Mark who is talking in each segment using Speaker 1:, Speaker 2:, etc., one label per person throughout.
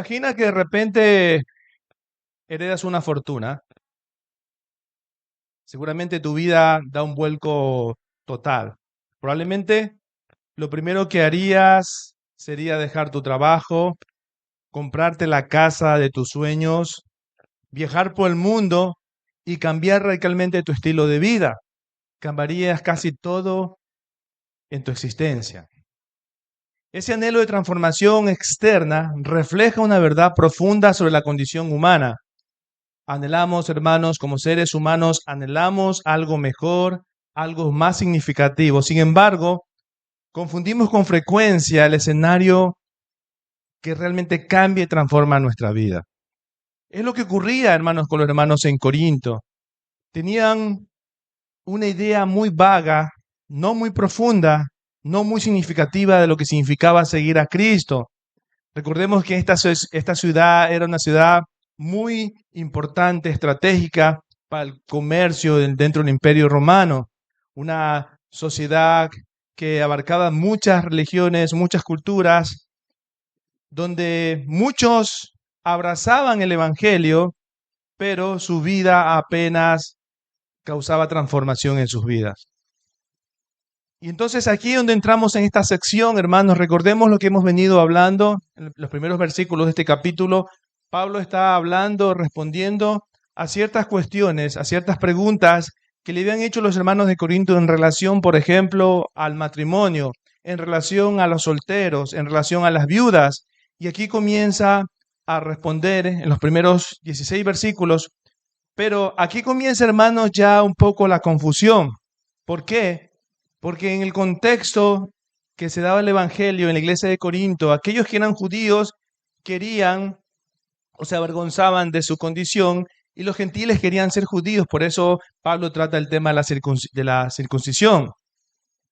Speaker 1: Imagina que de repente heredas una fortuna. Seguramente tu vida da un vuelco total. Probablemente lo primero que harías sería dejar tu trabajo, comprarte la casa de tus sueños, viajar por el mundo y cambiar radicalmente tu estilo de vida. Cambiarías casi todo en tu existencia. Ese anhelo de transformación externa refleja una verdad profunda sobre la condición humana. Anhelamos, hermanos, como seres humanos, anhelamos algo mejor, algo más significativo. Sin embargo, confundimos con frecuencia el escenario que realmente cambia y transforma nuestra vida. Es lo que ocurría, hermanos, con los hermanos en Corinto. Tenían una idea muy vaga, no muy profunda, no muy significativa de lo que significaba seguir a Cristo. Recordemos que esta ciudad era una ciudad muy importante, estratégica para el comercio dentro del Imperio Romano, una sociedad que abarcaba muchas religiones, muchas culturas, donde muchos abrazaban el Evangelio, pero su vida apenas causaba transformación en sus vidas. Y entonces aquí donde entramos en esta sección, hermanos, recordemos lo que hemos venido hablando en los primeros versículos de este capítulo. Pablo está hablando, respondiendo a ciertas cuestiones, a ciertas preguntas que le habían hecho los hermanos de Corinto en relación, por ejemplo, al matrimonio, en relación a los solteros, en relación a las viudas. Y aquí comienza a responder en los primeros 16 versículos. Pero aquí comienza, hermanos, ya un poco la confusión. ¿Por qué? Porque en el contexto que se daba el Evangelio en la iglesia de Corinto, aquellos que eran judíos querían o se avergonzaban de su condición y los gentiles querían ser judíos. Por eso Pablo trata el tema de la circuncisión.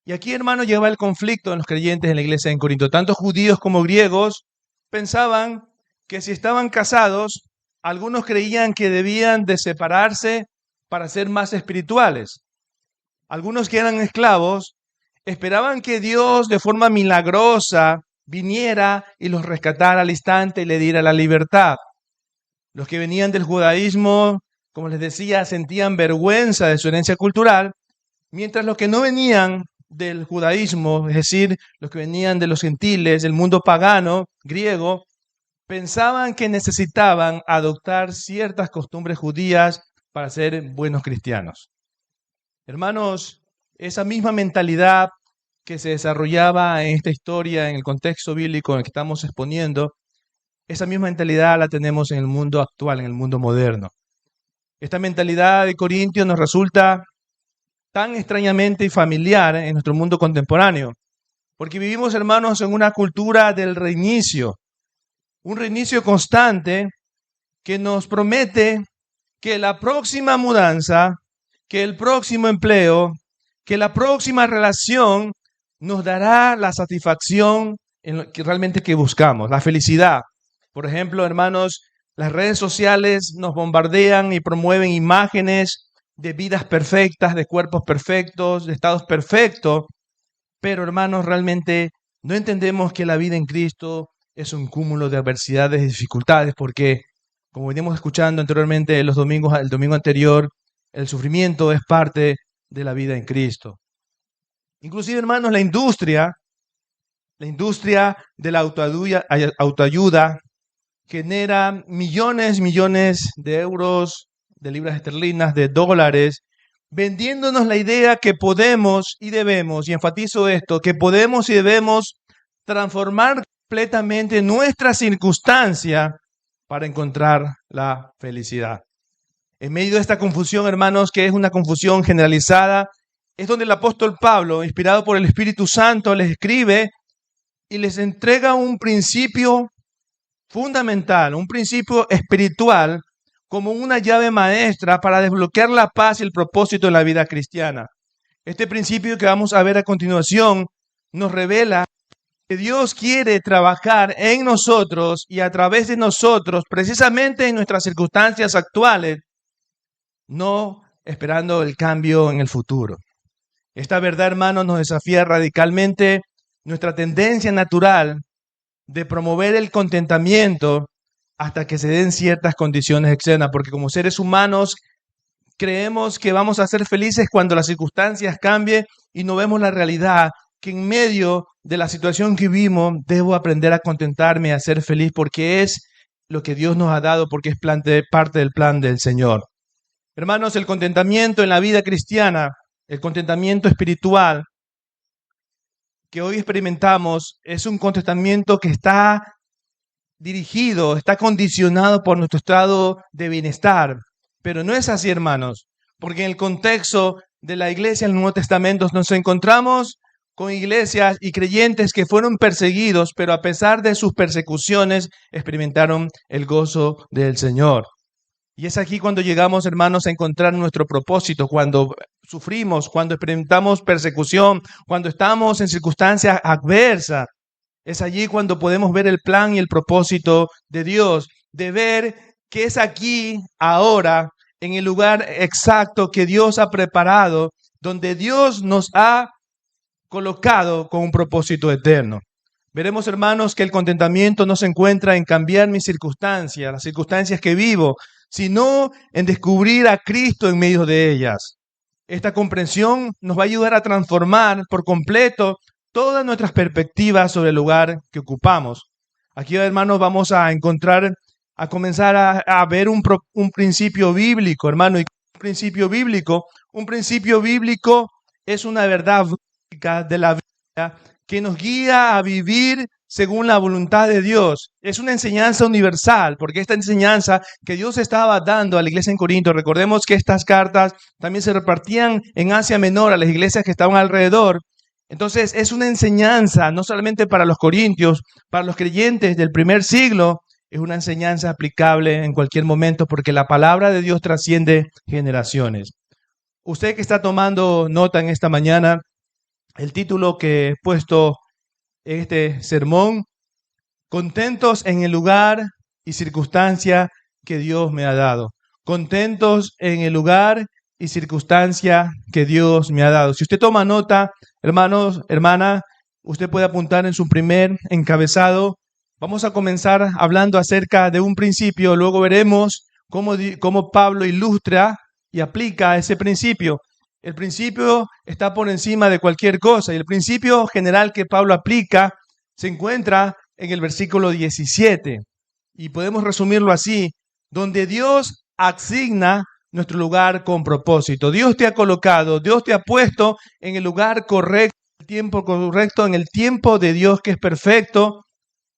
Speaker 1: Y aquí, hermano, lleva el conflicto en los creyentes en la iglesia en Corinto. Tanto judíos como griegos pensaban que si estaban casados, algunos creían que debían de separarse para ser más espirituales. Algunos que eran esclavos esperaban que Dios de forma milagrosa viniera y los rescatara al instante y le diera la libertad. Los que venían del judaísmo, como les decía, sentían vergüenza de su herencia cultural, mientras los que no venían del judaísmo, es decir, los que venían de los gentiles, del mundo pagano, griego, pensaban que necesitaban adoptar ciertas costumbres judías para ser buenos cristianos. Hermanos, esa misma mentalidad que se desarrollaba en esta historia, en el contexto bíblico en el que estamos exponiendo, esa misma mentalidad la tenemos en el mundo actual, en el mundo moderno. Esta mentalidad de Corintios nos resulta tan extrañamente familiar en nuestro mundo contemporáneo, porque vivimos, hermanos, en una cultura del reinicio, un reinicio constante que nos promete que la próxima mudanza, que el próximo empleo, que la próxima relación nos dará la satisfacción en lo que realmente que buscamos, la felicidad. Por ejemplo, hermanos, las redes sociales nos bombardean y promueven imágenes de vidas perfectas, de cuerpos perfectos, de estados perfectos, pero hermanos, realmente no entendemos que la vida en Cristo es un cúmulo de adversidades y dificultades, porque, como venimos escuchando anteriormente el domingo anterior, el sufrimiento es parte de la vida en Cristo. Inclusive, hermanos, la industria de la autoayuda genera millones de euros, de libras esterlinas, de dólares, vendiéndonos la idea que podemos y debemos, y enfatizo esto, que podemos y debemos transformar completamente nuestra circunstancia para encontrar la felicidad. En medio de esta confusión, hermanos, que es una confusión generalizada, es donde el apóstol Pablo, inspirado por el Espíritu Santo, les escribe y les entrega un principio fundamental, un principio espiritual, como una llave maestra para desbloquear la paz y el propósito de la vida cristiana. Este principio que vamos a ver a continuación nos revela que Dios quiere trabajar en nosotros y a través de nosotros, precisamente en nuestras circunstancias actuales, no esperando el cambio en el futuro. Esta verdad, hermanos, nos desafía radicalmente nuestra tendencia natural de promover el contentamiento hasta que se den ciertas condiciones externas, porque como seres humanos creemos que vamos a ser felices cuando las circunstancias cambien y no vemos la realidad, que en medio de la situación que vivimos debo aprender a contentarme, a ser feliz, porque es lo que Dios nos ha dado, porque es parte del plan del Señor. Hermanos, el contentamiento en la vida cristiana, el contentamiento espiritual que hoy experimentamos, es un contentamiento que está dirigido, está condicionado por nuestro estado de bienestar. Pero no es así, hermanos, porque en el contexto de la iglesia en el Nuevo Testamento nos encontramos con iglesias y creyentes que fueron perseguidos, pero a pesar de sus persecuciones experimentaron el gozo del Señor. Y es aquí cuando llegamos, hermanos, a encontrar nuestro propósito, cuando sufrimos, cuando experimentamos persecución, cuando estamos en circunstancias adversas. Es allí cuando podemos ver el plan y el propósito de Dios, de ver que es aquí, ahora, en el lugar exacto que Dios ha preparado, donde Dios nos ha colocado con un propósito eterno. Veremos, hermanos, que el contentamiento no se encuentra en cambiar mis circunstancias, las circunstancias que vivo, sino en descubrir a Cristo en medio de ellas. Esta comprensión nos va a ayudar a transformar por completo todas nuestras perspectivas sobre el lugar que ocupamos. Aquí, hermanos, vamos a encontrar, a comenzar a ver un principio bíblico, hermano. Y un principio bíblico es una verdad básica de la vida que nos guía a vivir según la voluntad de Dios. Es una enseñanza universal, porque esta enseñanza que Dios estaba dando a la iglesia en Corinto, recordemos que estas cartas también se repartían en Asia Menor a las iglesias que estaban alrededor. Entonces es una enseñanza no solamente para los corintios, para los creyentes del primer siglo, es una enseñanza aplicable en cualquier momento porque la palabra de Dios trasciende generaciones. Usted que está tomando nota en esta mañana, el título que he puesto en este sermón, contentos en el lugar y circunstancia que Dios me ha dado. Contentos en el lugar y circunstancia que Dios me ha dado. Si usted toma nota, hermanos, hermana, usted puede apuntar en su primer encabezado. Vamos a comenzar hablando acerca de un principio, luego veremos cómo Pablo ilustra y aplica ese principio. El principio está por encima de cualquier cosa y el principio general que Pablo aplica se encuentra en el versículo 17 y podemos resumirlo así, donde Dios asigna nuestro lugar con propósito. Dios te ha colocado, Dios te ha puesto en el lugar correcto, el tiempo correcto, en el tiempo de Dios que es perfecto.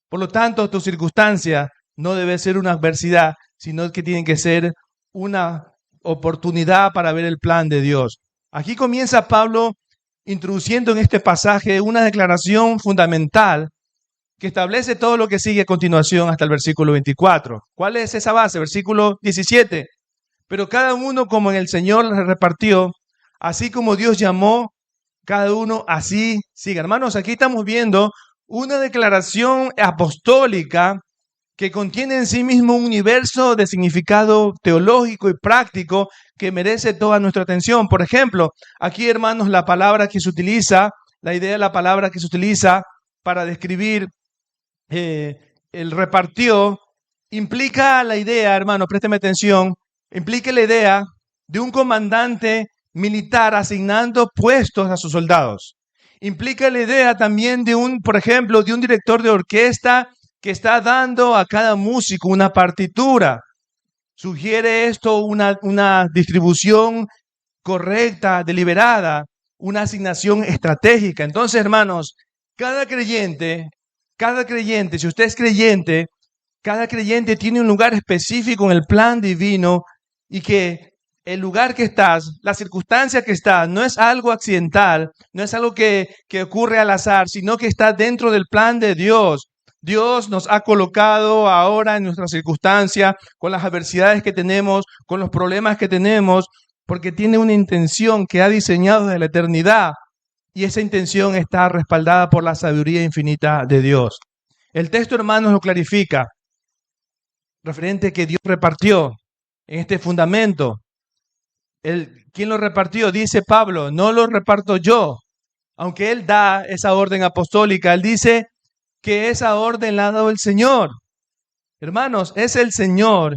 Speaker 1: Por lo tanto, tu circunstancia no debe ser una adversidad, sino que tiene que ser una oportunidad para ver el plan de Dios. Aquí comienza Pablo introduciendo en este pasaje una declaración fundamental que establece todo lo que sigue a continuación hasta el versículo 24. ¿Cuál es esa base? Versículo 17. Pero cada uno como en el Señor le repartió, así como Dios llamó, cada uno así siga. Hermanos, aquí estamos viendo una declaración apostólica que contiene en sí mismo un universo de significado teológico y práctico que merece toda nuestra atención. Por ejemplo, aquí, hermanos, la palabra que se utiliza, la idea de la palabra que se utiliza para describir el repartió, implica la idea, hermano, présteme atención, implica la idea de un comandante militar asignando puestos a sus soldados. Implica la idea también de por ejemplo, de un director de orquesta que está dando a cada músico una partitura. Sugiere esto una distribución correcta, deliberada, una asignación estratégica. Entonces, hermanos, cada creyente, si usted es creyente, cada creyente tiene un lugar específico en el plan divino y que el lugar que estás, la circunstancia que estás, no es algo accidental, no es algo que ocurre al azar, sino que está dentro del plan de Dios. Dios nos ha colocado ahora en nuestra circunstancia, con las adversidades que tenemos, con los problemas que tenemos, porque tiene una intención que ha diseñado desde la eternidad y esa intención está respaldada por la sabiduría infinita de Dios. El texto, hermanos, lo clarifica, referente a que Dios repartió en este fundamento. ¿Quién lo repartió? Dice Pablo, no lo reparto yo, aunque él da esa orden apostólica, él dice que esa orden la ha dado el Señor. Hermanos, es el Señor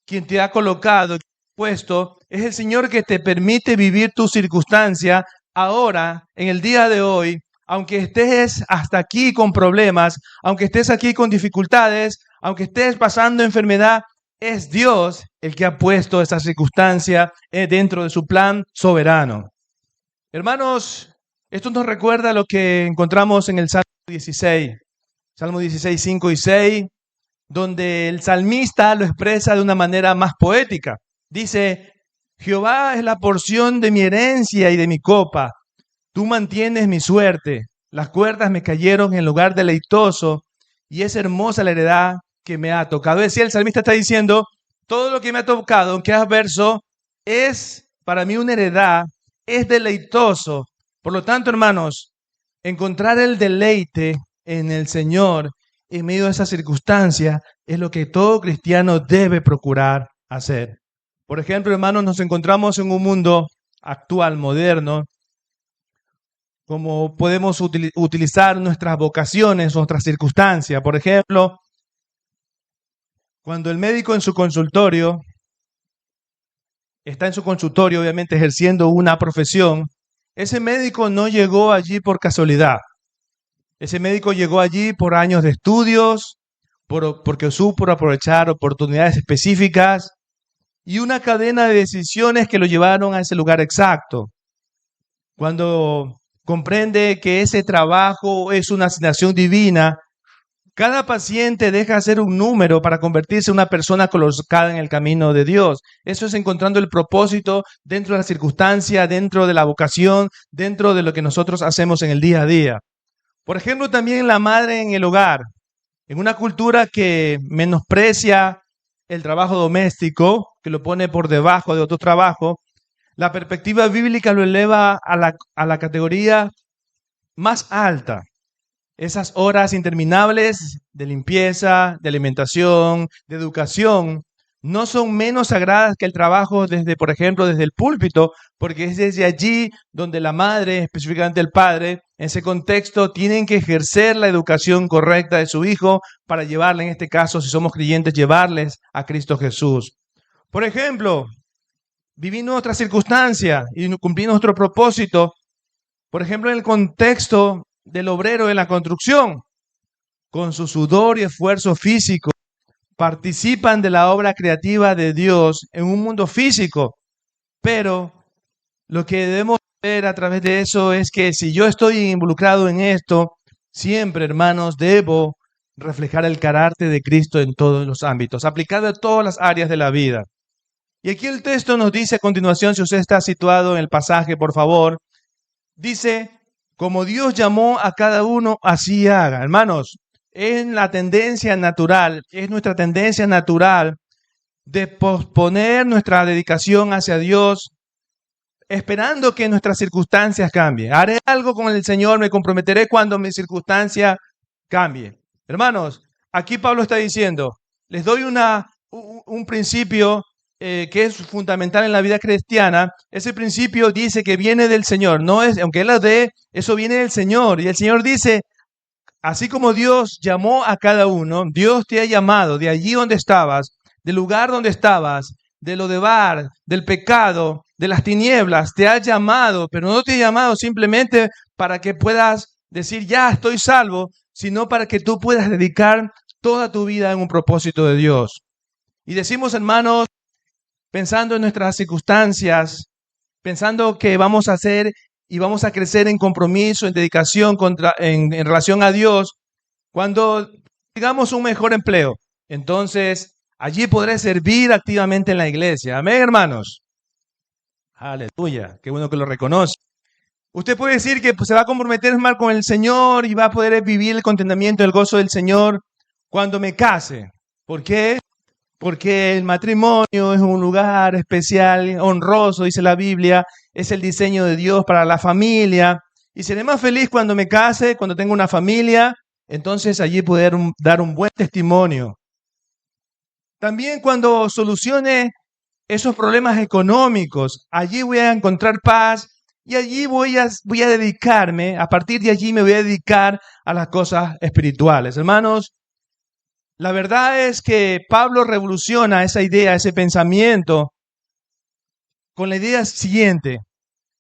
Speaker 1: quien te ha colocado, puesto, es el Señor que te permite vivir tu circunstancia ahora, en el día de hoy, aunque estés hasta aquí con problemas, aunque estés aquí con dificultades, aunque estés pasando enfermedad, es Dios el que ha puesto esa circunstancia dentro de su plan soberano. Hermanos, esto nos recuerda lo que encontramos en el Salmo 16, Salmo 16, 5 y 6, donde el salmista lo expresa de una manera más poética. Dice: Jehová es la porción de mi herencia y de mi copa. Tú mantienes mi suerte. Las cuerdas me cayeron en lugar deleitoso y es hermosa la heredad que me ha tocado. Es decir, el salmista está diciendo, todo lo que me ha tocado, aunque es adverso, es para mí una heredad, es deleitoso. Por lo tanto, hermanos, encontrar el deleite en el Señor en medio de esa circunstancia es lo que todo cristiano debe procurar hacer. Por ejemplo, hermanos, nos encontramos en un mundo actual, moderno, como podemos utilizar nuestras vocaciones, nuestras circunstancias. Por ejemplo, cuando el médico en su consultorio, está en su consultorio, obviamente ejerciendo una profesión, ese médico no llegó allí por casualidad. Ese médico llegó allí por años de estudios, porque supo aprovechar oportunidades específicas y una cadena de decisiones que lo llevaron a ese lugar exacto. Cuando comprende que ese trabajo es una asignación divina, cada paciente deja de ser un número para convertirse en una persona colocada en el camino de Dios. Eso es encontrando el propósito dentro de la circunstancia, dentro de la vocación, dentro de lo que nosotros hacemos en el día a día. Por ejemplo, también la madre en el hogar. En una cultura que menosprecia el trabajo doméstico, que lo pone por debajo de otro trabajo, la perspectiva bíblica lo eleva a la categoría más alta. Esas horas interminables de limpieza, de alimentación, de educación, no son menos sagradas que el trabajo desde, por ejemplo, desde el púlpito, porque es desde allí donde la madre, específicamente el padre, en ese contexto, tienen que ejercer la educación correcta de su hijo para llevarle, en este caso, si somos creyentes, llevarles a Cristo Jesús. Por ejemplo, viviendo nuestras circunstancias y cumpliendo nuestro propósito, por ejemplo, en el contexto del obrero en la construcción, con su sudor y esfuerzo físico, participan de la obra creativa de Dios en un mundo físico, pero lo que debemos ver a través de eso es que si yo estoy involucrado en esto, siempre, hermanos, debo reflejar el carácter de Cristo en todos los ámbitos, aplicado a todas las áreas de la vida. Y aquí el texto nos dice a continuación, si usted está situado en el pasaje, por favor, dice, como Dios llamó a cada uno, así haga. Hermanos, es la tendencia natural, es nuestra tendencia natural de posponer nuestra dedicación hacia Dios, esperando que nuestras circunstancias cambien. Haré algo con el Señor, me comprometeré cuando mi circunstancia cambie. Hermanos, aquí Pablo está diciendo, les doy un principio que es fundamental en la vida cristiana. Ese principio dice que viene del Señor, no es, aunque Él lo dé, eso viene del Señor. Y el Señor dice, así como Dios llamó a cada uno, Dios te ha llamado de allí donde estabas, del lugar donde estabas, de lo de bar, del pecado, de las tinieblas, te ha llamado, pero no te ha llamado simplemente para que puedas decir, ya estoy salvo, sino para que tú puedas dedicar toda tu vida en un propósito de Dios. Y decimos, hermanos, pensando en nuestras circunstancias, pensando que vamos a hacer y vamos a crecer en compromiso, en dedicación en relación a Dios, cuando digamos un mejor empleo, entonces allí podré servir activamente en la iglesia. Amén, hermanos. Aleluya, qué bueno que lo reconoce. Usted puede decir que se va a comprometer más con el Señor y va a poder vivir el contentamiento, el gozo del Señor cuando me case. ¿Por qué? Porque el matrimonio es un lugar especial, honroso, dice la Biblia, es el diseño de Dios para la familia. Y seré más feliz cuando me case, cuando tenga una familia, entonces allí poder dar un buen testimonio. También cuando solucione esos problemas económicos, allí voy a encontrar paz y allí voy a dedicarme, a partir de allí me voy a dedicar a las cosas espirituales. Hermanos, La verdad es que Pablo revoluciona esa idea, ese pensamiento, con la idea siguiente.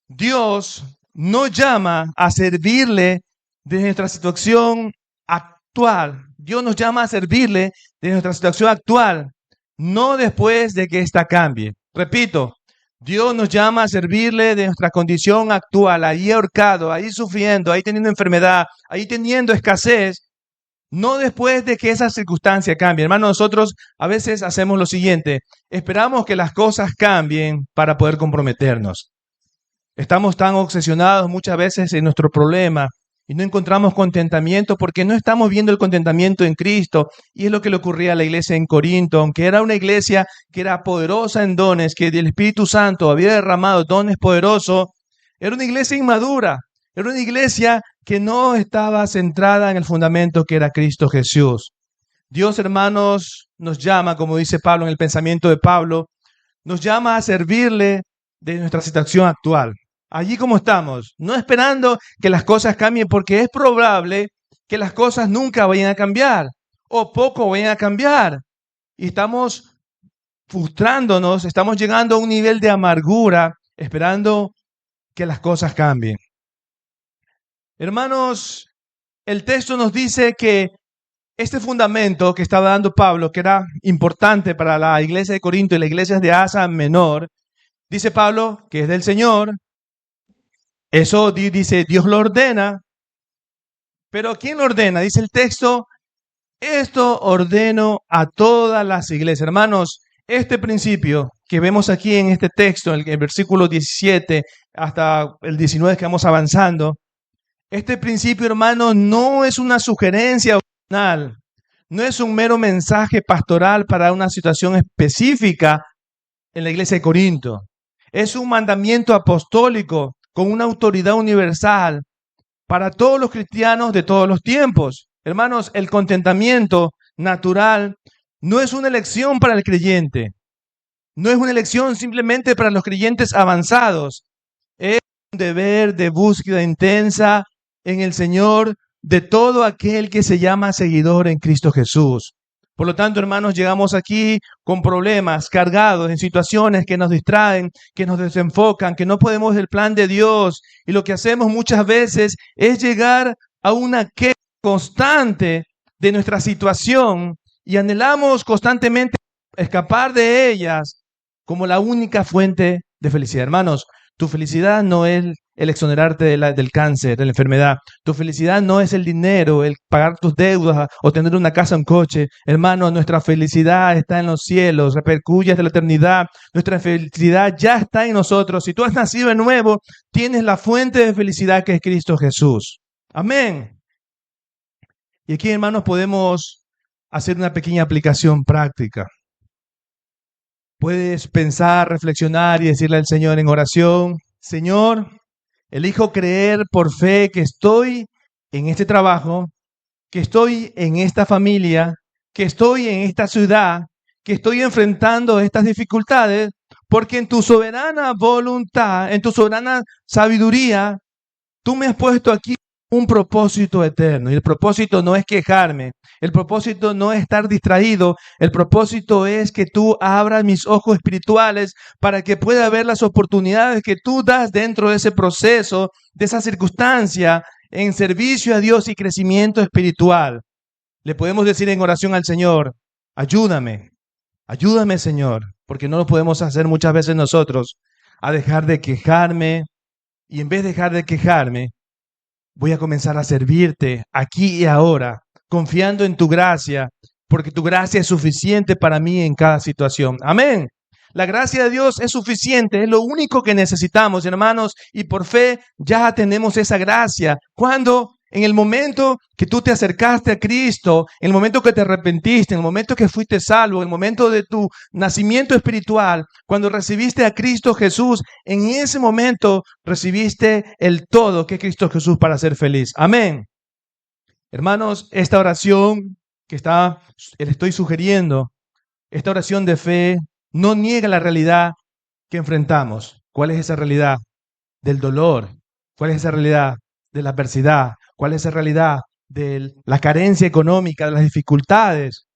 Speaker 1: Dios nos llama a servirle de nuestra situación actual. Dios nos llama a servirle de nuestra situación actual, no después de que ésta cambie. Repito, Dios nos llama a servirle de nuestra condición actual, ahí ahorcado, ahí sufriendo, ahí teniendo enfermedad, ahí teniendo escasez, no después de que esa circunstancia cambie. Hermano, nosotros a veces hacemos lo siguiente, esperamos que las cosas cambien para poder comprometernos. Estamos tan obsesionados muchas veces en nuestro problema y no encontramos contentamiento porque no estamos viendo el contentamiento en Cristo. Y es lo que le ocurría a la iglesia en Corinto, aunque era una iglesia que era poderosa en dones, que el Espíritu Santo había derramado dones poderosos, era una iglesia inmadura, era una iglesia que no estaba centrada en el fundamento que era Cristo Jesús. Dios, hermanos, nos llama, como dice Pablo en el pensamiento de Pablo, nos llama a servirle de nuestra situación actual. Allí como estamos, no esperando que las cosas cambien, porque es probable que las cosas nunca vayan a cambiar o poco vayan a cambiar. Y estamos frustrándonos, estamos llegando a un nivel de amargura, esperando que las cosas cambien. Hermanos, el texto nos dice que este fundamento que estaba dando Pablo, que era importante para la iglesia de Corinto y las iglesias de Asia Menor, dice Pablo que es del Señor. Eso dice, Dios lo ordena. Pero ¿quién lo ordena? Dice el texto, esto ordeno a todas las iglesias. Hermanos, este principio que vemos aquí en este texto, en el versículo 17 hasta el 19 que vamos avanzando, este principio, hermanos, no es una sugerencia opcional, no es un mero mensaje pastoral para una situación específica en la iglesia de Corinto. Es un mandamiento apostólico con una autoridad universal para todos los cristianos de todos los tiempos. Hermanos, el contentamiento natural no es una elección para el creyente, no es una elección simplemente para los creyentes avanzados, es un deber de búsqueda intensa en el Señor de todo aquel que se llama seguidor en Cristo Jesús. Por lo tanto, hermanos, llegamos aquí con problemas, cargados en situaciones que nos distraen, que nos desenfocan, que no podemos ver el plan de Dios. Y lo que hacemos muchas veces es llegar a una queja constante de nuestra situación y anhelamos constantemente escapar de ellas como la única fuente de felicidad. Hermanos, tu felicidad no es el exonerarte del cáncer, de la enfermedad. Tu felicidad no es el dinero, el pagar tus deudas o tener una casa, un coche. Hermano, nuestra felicidad está en los cielos, repercuye de la eternidad. Nuestra felicidad ya está en nosotros. Si tú has nacido de nuevo, tienes la fuente de felicidad que es Cristo Jesús. Amén. Y aquí, hermanos, podemos hacer una pequeña aplicación práctica. Puedes pensar, reflexionar y decirle al Señor en oración, Señor, elijo creer por fe que estoy en este trabajo, que estoy en esta familia, que estoy en esta ciudad, que estoy enfrentando estas dificultades, porque en tu soberana voluntad, en tu soberana sabiduría, tú me has puesto aquí un propósito eterno. Y el propósito no es quejarme, el propósito no es estar distraído, el propósito es que tú abras mis ojos espirituales para que pueda ver las oportunidades que tú das dentro de ese proceso, de esa circunstancia, en servicio a Dios y crecimiento espiritual. Le podemos decir en oración al Señor, ayúdame, ayúdame Señor, porque no lo podemos hacer muchas veces nosotros, a dejar de quejarme y en vez de dejar de quejarme, voy a comenzar a servirte aquí y ahora, confiando en tu gracia, porque tu gracia es suficiente para mí en cada situación. Amén. La gracia de Dios es suficiente, es lo único que necesitamos, hermanos, y por fe ya tenemos esa gracia. Cuando en el momento que tú te acercaste a Cristo, en el momento que te arrepentiste, en el momento que fuiste salvo, en el momento de tu nacimiento espiritual, cuando recibiste a Cristo Jesús, en ese momento recibiste el todo que es Cristo Jesús para ser feliz. Amén. Hermanos, esta oración que le estoy sugiriendo, esta oración de fe, no niega la realidad que enfrentamos. ¿Cuál es esa realidad? Del dolor. ¿Cuál es esa realidad? De la adversidad. ¿Cuál es esa realidad? De la carencia económica, de las dificultades.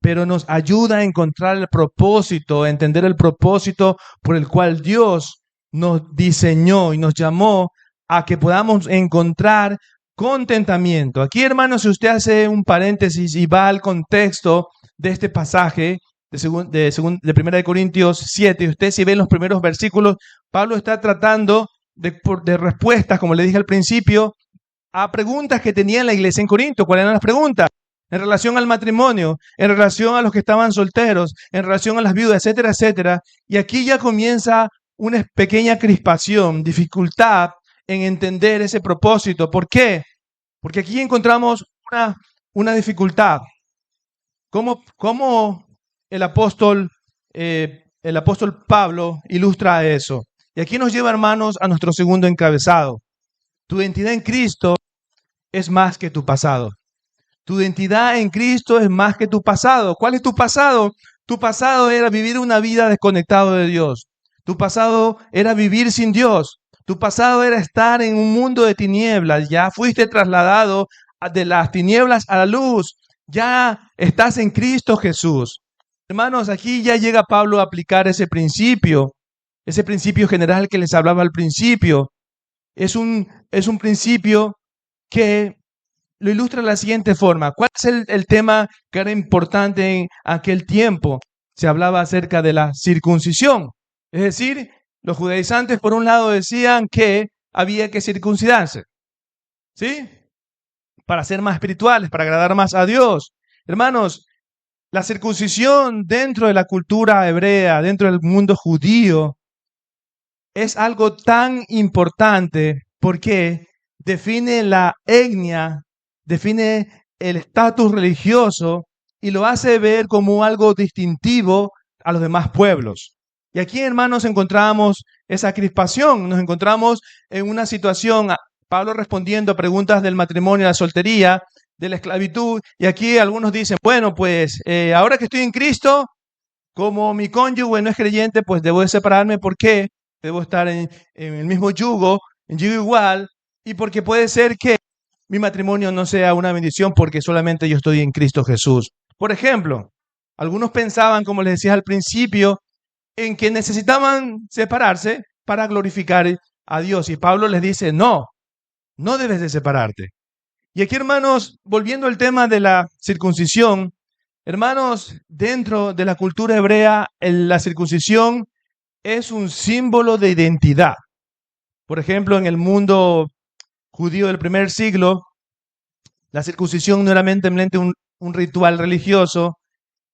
Speaker 1: pero nos ayuda a encontrar el propósito, a entender el propósito por el cual Dios nos diseñó y nos llamó a que podamos encontrar contentamiento. Aquí, hermanos, si usted hace un paréntesis y va al contexto de este pasaje de 1 Corintios 7, y usted si ve en los primeros versículos, Pablo está tratando de respuestas, como le dije al principio, a preguntas que tenía la iglesia en Corinto. ¿Cuáles eran las preguntas? En relación al matrimonio, en relación a los que estaban solteros, en relación a las viudas, etcétera, etcétera. Y aquí ya comienza una pequeña crispación, dificultad en entender ese propósito. ¿Por qué? Porque aquí encontramos una dificultad. ¿Cómo el apóstol Pablo ilustra eso? Y aquí nos lleva, hermanos, a nuestro segundo encabezado. Tu identidad en Cristo es más que tu pasado. Tu identidad en Cristo es más que tu pasado. ¿Cuál es tu pasado? Tu pasado era vivir una vida desconectado de Dios. Tu pasado era vivir sin Dios. Tu pasado era estar en un mundo de tinieblas. Ya fuiste trasladado de las tinieblas a la luz. Ya estás en Cristo Jesús. Hermanos, aquí ya llega Pablo a aplicar ese principio general que les hablaba al principio. Es un principio que lo ilustra de la siguiente forma. ¿Cuál es el tema que era importante en aquel tiempo? Se hablaba acerca de la circuncisión. Es decir, los judaizantes por un lado decían que había que circuncidarse, ¿sí? Para ser más espirituales, para agradar más a Dios. Hermanos, la circuncisión dentro de la cultura hebrea, dentro del mundo judío, es algo tan importante porque define la etnia, define el estatus religioso y lo hace ver como algo distintivo a los demás pueblos. Y aquí, hermanos, encontramos esa crispación, nos encontramos en una situación, Pablo respondiendo a preguntas del matrimonio, la soltería, de la esclavitud, y aquí algunos dicen, bueno, pues ahora que estoy en Cristo, como mi cónyuge no es creyente, pues debo de separarme. ¿Por qué? Debo estar en el mismo yugo, en yugo igual, y porque puede ser que mi matrimonio no sea una bendición porque solamente yo estoy en Cristo Jesús. Por ejemplo, algunos pensaban, como les decía al principio, en que necesitaban separarse para glorificar a Dios. Y Pablo les dice, no debes de separarte. Y aquí, hermanos, volviendo al tema de la circuncisión, hermanos, dentro de la cultura hebrea, la circuncisión es un símbolo de identidad. Por ejemplo, en el mundo judío del primer siglo, la circuncisión no era meramente un ritual religioso,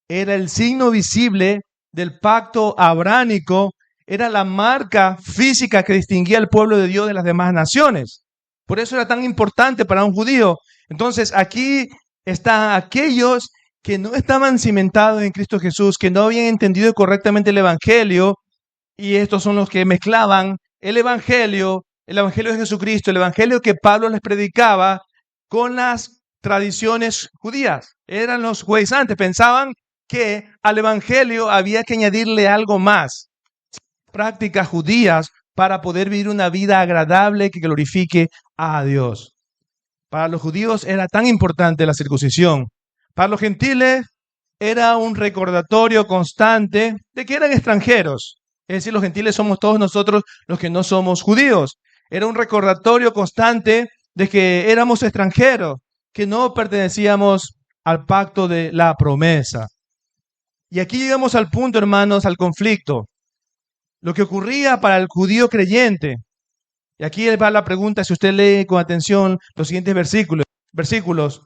Speaker 1: era el signo visible del pacto abránico, era la marca física que distinguía al pueblo de Dios de las demás naciones. Por eso era tan importante para un judío. Entonces, aquí están aquellos que no estaban cimentados en Cristo Jesús, que no habían entendido correctamente el Evangelio, y estos son los que mezclaban el Evangelio de Jesucristo, el Evangelio que Pablo les predicaba, con las tradiciones judías. Eran los judaizantes, pensaban que al Evangelio había que añadirle algo más, prácticas judías, para poder vivir una vida agradable que glorifique a Dios. Para los judíos era tan importante la circuncisión. Para los gentiles era un recordatorio constante de que eran extranjeros. Es decir, los gentiles somos todos nosotros los que no somos judíos. Era un recordatorio constante de que éramos extranjeros, que no pertenecíamos al pacto de la promesa. Y aquí llegamos al punto, hermanos, al conflicto. Lo que ocurría para el judío creyente. Y aquí va la pregunta, si usted lee con atención los siguientes versículos.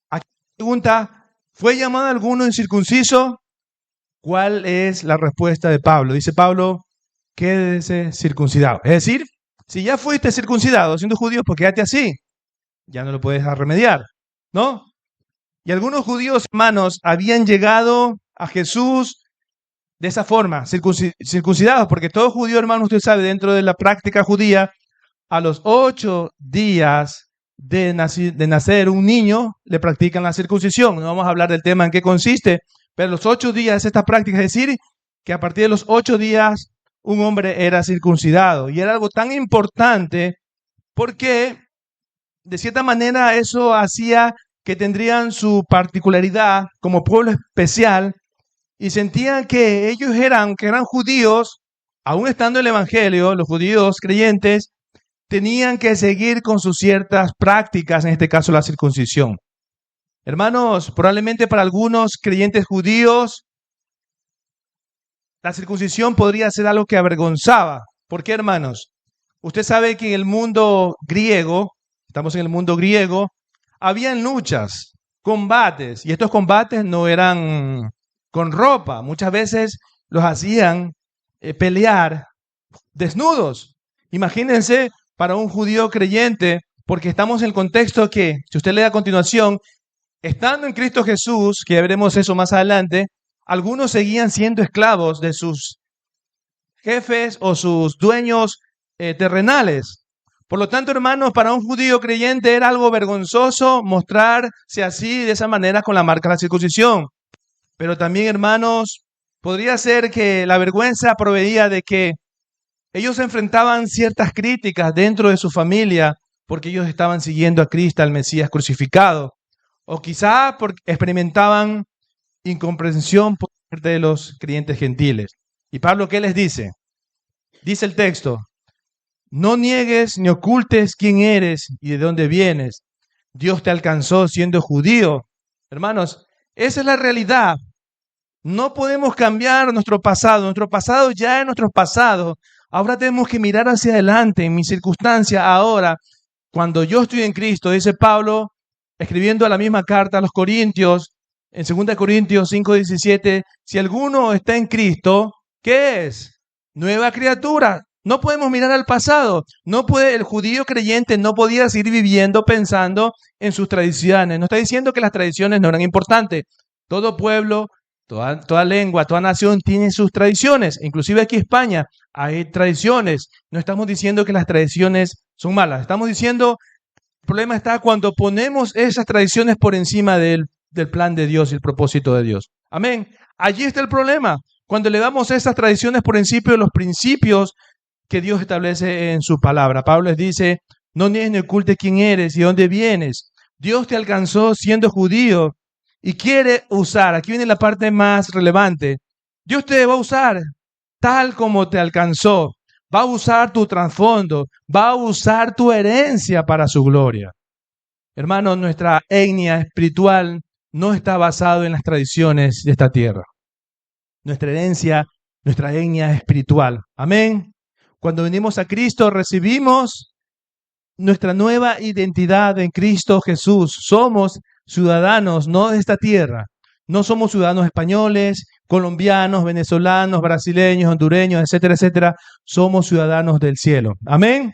Speaker 1: Aquí pregunta, ¿fue llamado alguno incircunciso? ¿Cuál es la respuesta de Pablo? Dice Pablo, quédese circuncidado. Es decir, si ya fuiste circuncidado siendo judío, pues quédate así. Ya no lo puedes remediar, ¿no? Y algunos judíos, hermanos, habían llegado a Jesús de esa forma, circuncidados, porque todo judío, hermano, usted sabe, dentro de la práctica judía, a los 8 días de nacer un niño, le practican la circuncisión. No vamos a hablar del tema en qué consiste, pero los 8 días de esta práctica, es decir, que a partir de los 8 días un hombre era circuncidado. Y era algo tan importante porque, de cierta manera, eso hacía que tendrían su particularidad como pueblo especial y sentían que ellos que eran judíos, aún estando en el Evangelio, los judíos creyentes, tenían que seguir con sus ciertas prácticas, en este caso la circuncisión. Hermanos, probablemente para algunos creyentes judíos, la circuncisión podría ser algo que avergonzaba. ¿Por qué, hermanos? Usted sabe que en el mundo griego, estamos en el mundo griego, habían luchas, combates, y estos combates no eran con ropa. Muchas veces los hacían pelear desnudos. Imagínense para un judío creyente, porque estamos en el contexto que, si usted lee a continuación, estando en Cristo Jesús, que ya veremos eso más adelante, algunos seguían siendo esclavos de sus jefes o sus dueños terrenales. Por lo tanto, hermanos, para un judío creyente era algo vergonzoso mostrarse así, de esa manera, con la marca de la circuncisión. Pero también, hermanos, podría ser que la vergüenza provenía de que ellos enfrentaban ciertas críticas dentro de su familia porque ellos estaban siguiendo a Cristo, al Mesías crucificado. O quizá porque experimentaban incomprensión por parte de los creyentes gentiles. ¿Y Pablo qué les dice? Dice el texto: no niegues ni ocultes quién eres y de dónde vienes. Dios te alcanzó siendo judío. Hermanos, esa es la realidad. No podemos cambiar nuestro pasado. Nuestro pasado ya es nuestro pasado. Ahora tenemos que mirar hacia adelante. En mi circunstancia ahora, cuando yo estoy en Cristo, dice Pablo, escribiendo la misma carta a los Corintios, en 2 Corintios 5:17, si alguno está en Cristo, ¿qué es? Nueva criatura. No podemos mirar al pasado. El judío creyente no podía seguir viviendo pensando en sus tradiciones. No está diciendo que las tradiciones no eran importantes. Todo pueblo, toda lengua, toda nación tiene sus tradiciones. Inclusive aquí en España hay tradiciones. No estamos diciendo que las tradiciones son malas. Estamos diciendo, el problema está cuando ponemos esas tradiciones por encima del plan de Dios y el propósito de Dios. Amén. Allí está el problema. Cuando le damos esas tradiciones por encima de los principios que Dios establece en su palabra. Pablo les dice, no niegues ni ocultes quién eres y dónde vienes. Dios te alcanzó siendo judío y quiere usar, aquí viene la parte más relevante, Dios te va a usar tal como te alcanzó. Va a usar tu trasfondo, va a usar tu herencia para su gloria. Hermanos, nuestra etnia espiritual no está basada en las tradiciones de esta tierra. Nuestra herencia, nuestra etnia espiritual. Amén. Cuando venimos a Cristo, recibimos nuestra nueva identidad en Cristo Jesús. Somos ciudadanos, no de esta tierra. No somos ciudadanos españoles, colombianos, venezolanos, brasileños, hondureños, etcétera, etcétera. Somos ciudadanos del cielo. Amén.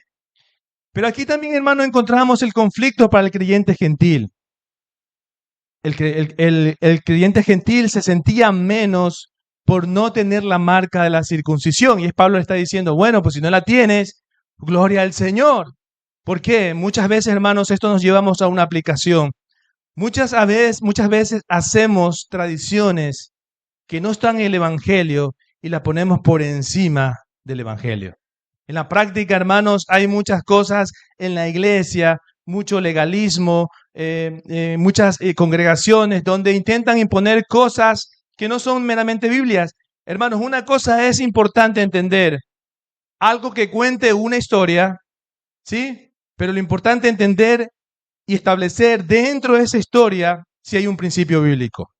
Speaker 1: Pero aquí también, hermano, encontramos el conflicto para el creyente gentil. El creyente gentil se sentía menos por no tener la marca de la circuncisión. Y es Pablo le está diciendo, bueno, pues si no la tienes, gloria al Señor. ¿Por qué? Muchas veces, hermanos, esto nos llevamos a una aplicación. Muchas veces hacemos tradiciones que no están en el Evangelio y las ponemos por encima del Evangelio. En la práctica, hermanos, hay muchas cosas en la iglesia, mucho legalismo, muchas congregaciones donde intentan imponer cosas que no son meramente Biblias. Hermanos, una cosa es importante entender, algo que cuente una historia, ¿sí? Pero lo importante es entender y establecer dentro de esa historia si hay un principio bíblico.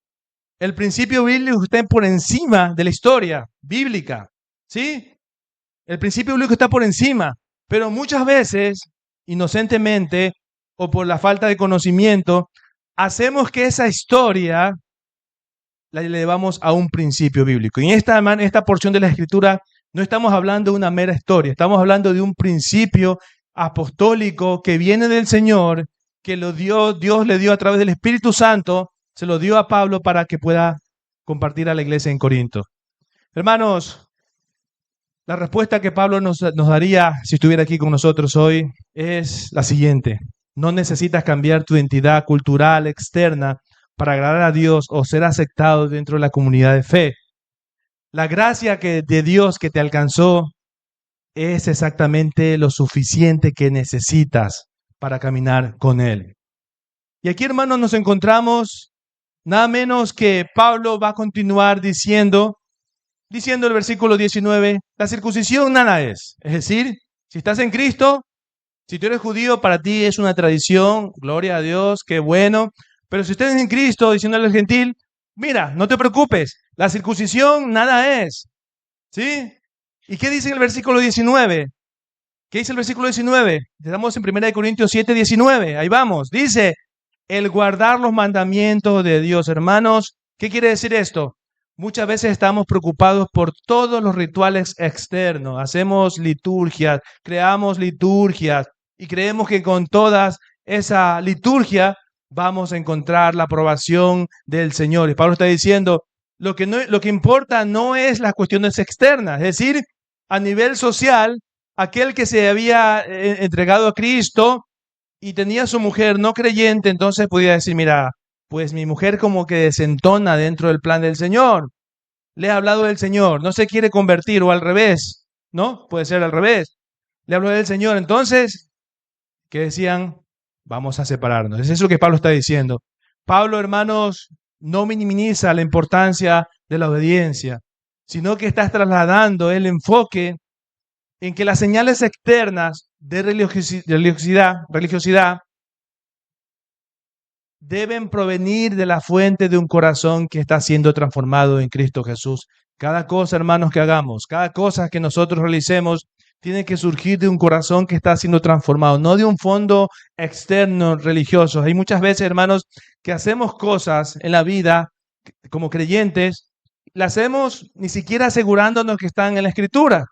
Speaker 1: El principio bíblico está por encima de la historia bíblica, ¿sí? El principio bíblico está por encima, pero muchas veces, inocentemente o por la falta de conocimiento, hacemos que esa historia la elevamos a un principio bíblico. Y en esta porción de la Escritura no estamos hablando de una mera historia, estamos hablando de un principio apostólico que viene del Señor, que Dios le dio a través del Espíritu Santo, se lo dio a Pablo para que pueda compartir a la iglesia en Corinto. Hermanos, la respuesta que Pablo nos daría si estuviera aquí con nosotros hoy es la siguiente. No necesitas cambiar tu identidad cultural externa para agradar a Dios o ser aceptado dentro de la comunidad de fe. La gracia de Dios que te alcanzó es exactamente lo suficiente que necesitas para caminar con Él. Y aquí, hermanos, nos encontramos nada menos que Pablo va a continuar diciendo el versículo 19, la circuncisión nada es. Es decir, si estás en Cristo, si tú eres judío, para ti es una tradición, gloria a Dios, qué bueno. Pero si estás en Cristo, diciéndole al gentil, mira, no te preocupes, la circuncisión nada es. ¿Sí? ¿Y qué dice el versículo 19? ¿Qué dice el versículo 19? Estamos en 1 Corintios 7, 19. Ahí vamos. Dice, el guardar los mandamientos de Dios. Hermanos, ¿qué quiere decir esto? Muchas veces estamos preocupados por todos los rituales externos. Hacemos liturgias, creamos liturgias y creemos que con todas esa liturgia vamos a encontrar la aprobación del Señor. Y Pablo está diciendo, lo que importa no es las cuestiones externas, es decir, a nivel social, aquel que se había entregado a Cristo y tenía a su mujer no creyente, entonces podía decir, mira, pues mi mujer como que desentona dentro del plan del Señor. Le ha hablado del Señor, no se quiere convertir, o al revés, ¿no? Puede ser al revés. Le habló del Señor, entonces, ¿qué decían? Vamos a separarnos. Es eso que Pablo está diciendo. Pablo, hermanos, no minimiza la importancia de la obediencia, sino que está trasladando el enfoque en que las señales externas de religiosidad deben provenir de la fuente de un corazón que está siendo transformado en Cristo Jesús. Cada cosa, hermanos, que hagamos, cada cosa que nosotros realicemos, tiene que surgir de un corazón que está siendo transformado, no de un fondo externo religioso. Hay muchas veces, hermanos, que hacemos cosas en la vida como creyentes, las hacemos ni siquiera asegurándonos que están en la Escritura.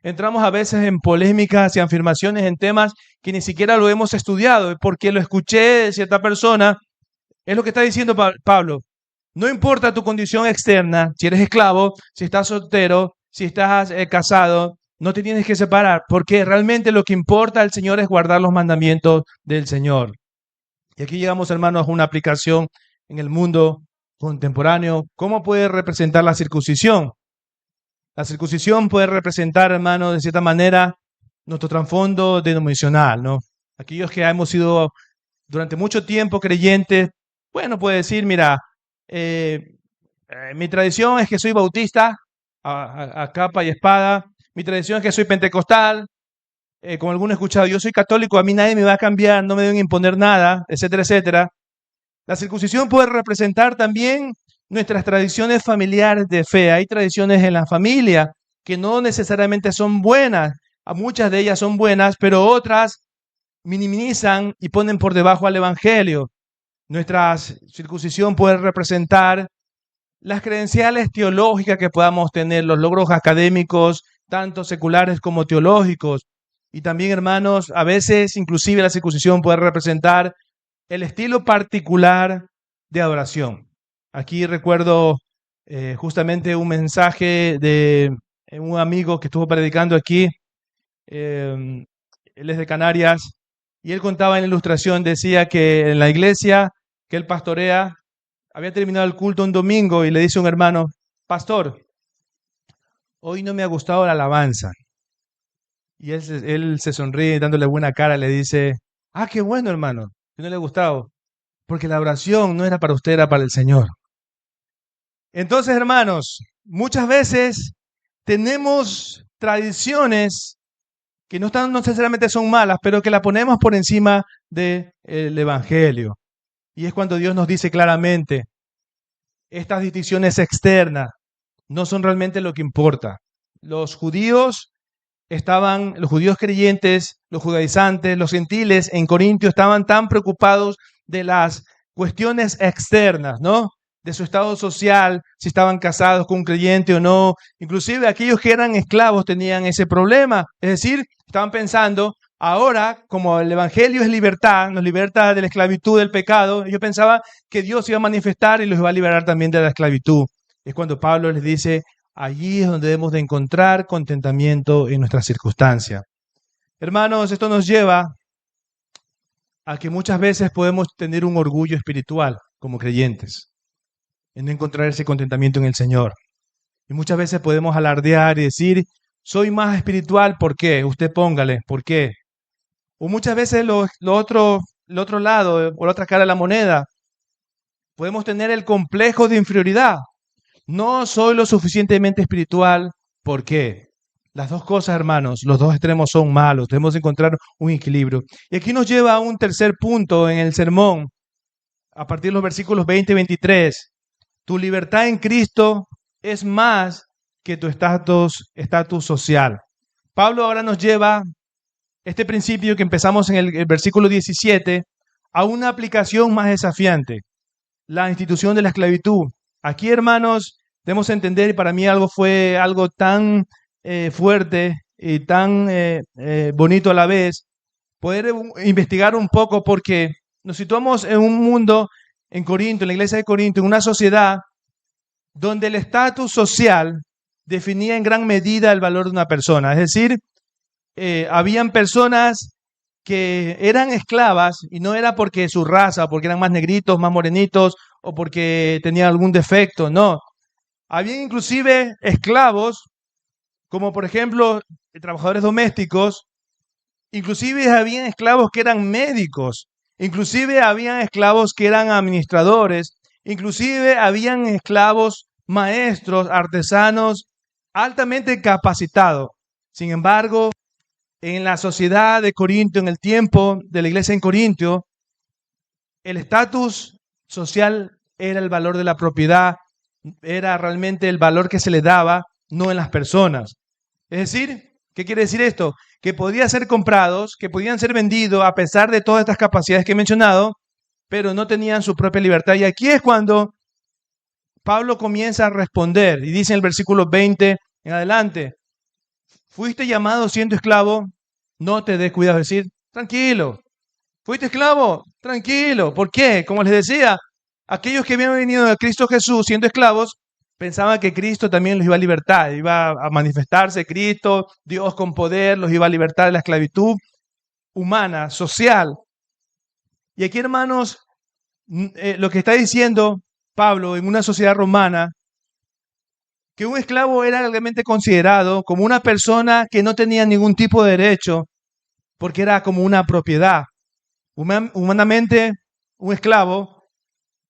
Speaker 1: Entramos a veces en polémicas y afirmaciones en temas que ni siquiera lo hemos estudiado, porque lo escuché de cierta persona. Es lo que está diciendo Pablo. No importa tu condición externa, si eres esclavo, si estás soltero, si estás casado, no te tienes que separar, porque realmente lo que importa al Señor es guardar los mandamientos del Señor. Y aquí llegamos, hermanos, a una aplicación en el mundo contemporáneo. ¿Cómo puede representar la circuncisión? La circuncisión puede representar, hermano, de cierta manera, nuestro trasfondo denominacional, ¿no? Aquellos que hemos sido durante mucho tiempo creyentes, bueno, puede decir, mira, mi tradición es que soy bautista a capa y espada, mi tradición es que soy pentecostal, como alguno ha escuchado, yo soy católico, a mí nadie me va a cambiar, no me deben imponer nada, etcétera, etcétera. La circuncisión puede representar también nuestras tradiciones familiares de fe. Hay tradiciones en la familia que no necesariamente son buenas. A muchas de ellas son buenas, pero otras minimizan y ponen por debajo al Evangelio. Nuestra circuncisión puede representar las credenciales teológicas que podamos tener, los logros académicos, tanto seculares como teológicos. Y también, hermanos, a veces inclusive la circuncisión puede representar el estilo particular de adoración. Aquí recuerdo justamente un mensaje de un amigo que estuvo predicando aquí. Él es de Canarias y él contaba en la ilustración, decía que en la iglesia que él pastorea, había terminado el culto un domingo y le dice a un hermano, pastor, hoy no me ha gustado la alabanza. Y él se sonríe dándole buena cara, le dice, ah, qué bueno, hermano, que no le ha gustado, porque la oración no era para usted, era para el Señor. Entonces, hermanos, muchas veces tenemos tradiciones que no necesariamente son malas, pero que la ponemos por encima del Evangelio. Y es cuando Dios nos dice claramente, estas distinciones externas no son realmente lo que importa. Los judíos creyentes, los judaizantes, los gentiles en Corintio estaban tan preocupados de las cuestiones externas, ¿no? De su estado social, si estaban casados con un creyente o no. Inclusive aquellos que eran esclavos tenían ese problema. Es decir, estaban pensando, ahora, como el Evangelio es libertad, nos liberta de la esclavitud del pecado, yo pensaba que Dios iba a manifestar y los iba a liberar también de la esclavitud. Es cuando Pablo les dice, allí es donde debemos de encontrar contentamiento en nuestras circunstancias. Hermanos, esto nos lleva a que muchas veces podemos tener un orgullo espiritual como creyentes, en no encontrar ese contentamiento en el Señor. Y muchas veces podemos alardear y decir, soy más espiritual, ¿por qué? Usted póngale, ¿por qué? O muchas veces lo otro el otro lado o la otra cara de la moneda. Podemos tener el complejo de inferioridad. No soy lo suficientemente espiritual. ¿Por qué? Las dos cosas, hermanos, los dos extremos son malos. Debemos encontrar un equilibrio. Y aquí nos lleva a un tercer punto en el sermón, a partir de los versículos 20 y 23. Tu libertad en Cristo es más que tu estatus social. Pablo ahora nos lleva este principio que empezamos en el versículo 17 a una aplicación más desafiante, la institución de la esclavitud. Aquí, hermanos, debemos entender, y para mí fue algo tan fuerte y tan bonito a la vez, poder investigar un poco, porque nos situamos en un mundo, en Corinto, en la iglesia de Corinto, en una sociedad donde el estatus social definía en gran medida el valor de una persona. Es decir, habían personas que eran esclavas, y no era porque su raza, porque eran más negritos, más morenitos, o porque tenían algún defecto, no. Habían inclusive esclavos, como por ejemplo trabajadores domésticos, inclusive habían esclavos que eran médicos, inclusive habían esclavos que eran administradores, inclusive habían esclavos maestros, artesanos, altamente capacitados. Sin embargo, en la sociedad de Corinto, en el tiempo de la iglesia en Corinto, el estatus social era el valor de la propiedad, era realmente el valor que se le daba, no en las personas. Es decir, ¿qué quiere decir esto? Que podían ser comprados, que podían ser vendidos a pesar de todas estas capacidades que he mencionado, pero no tenían su propia libertad. Y aquí es cuando Pablo comienza a responder y dice en el versículo 20 en adelante: fuiste llamado siendo esclavo, no te des cuidado de decir, tranquilo. ¿Fuiste esclavo? Tranquilo. ¿Por qué? Como les decía, aquellos que habían venido a Cristo Jesús siendo esclavos, pensaban que Cristo también los iba a libertar, iba a manifestarse Cristo, Dios con poder, los iba a libertar de la esclavitud humana, social. Y aquí, hermanos, lo que está diciendo Pablo en una sociedad romana, que un esclavo era realmente considerado como una persona que no tenía ningún tipo de derecho, porque era como una propiedad. Humanamente, un esclavo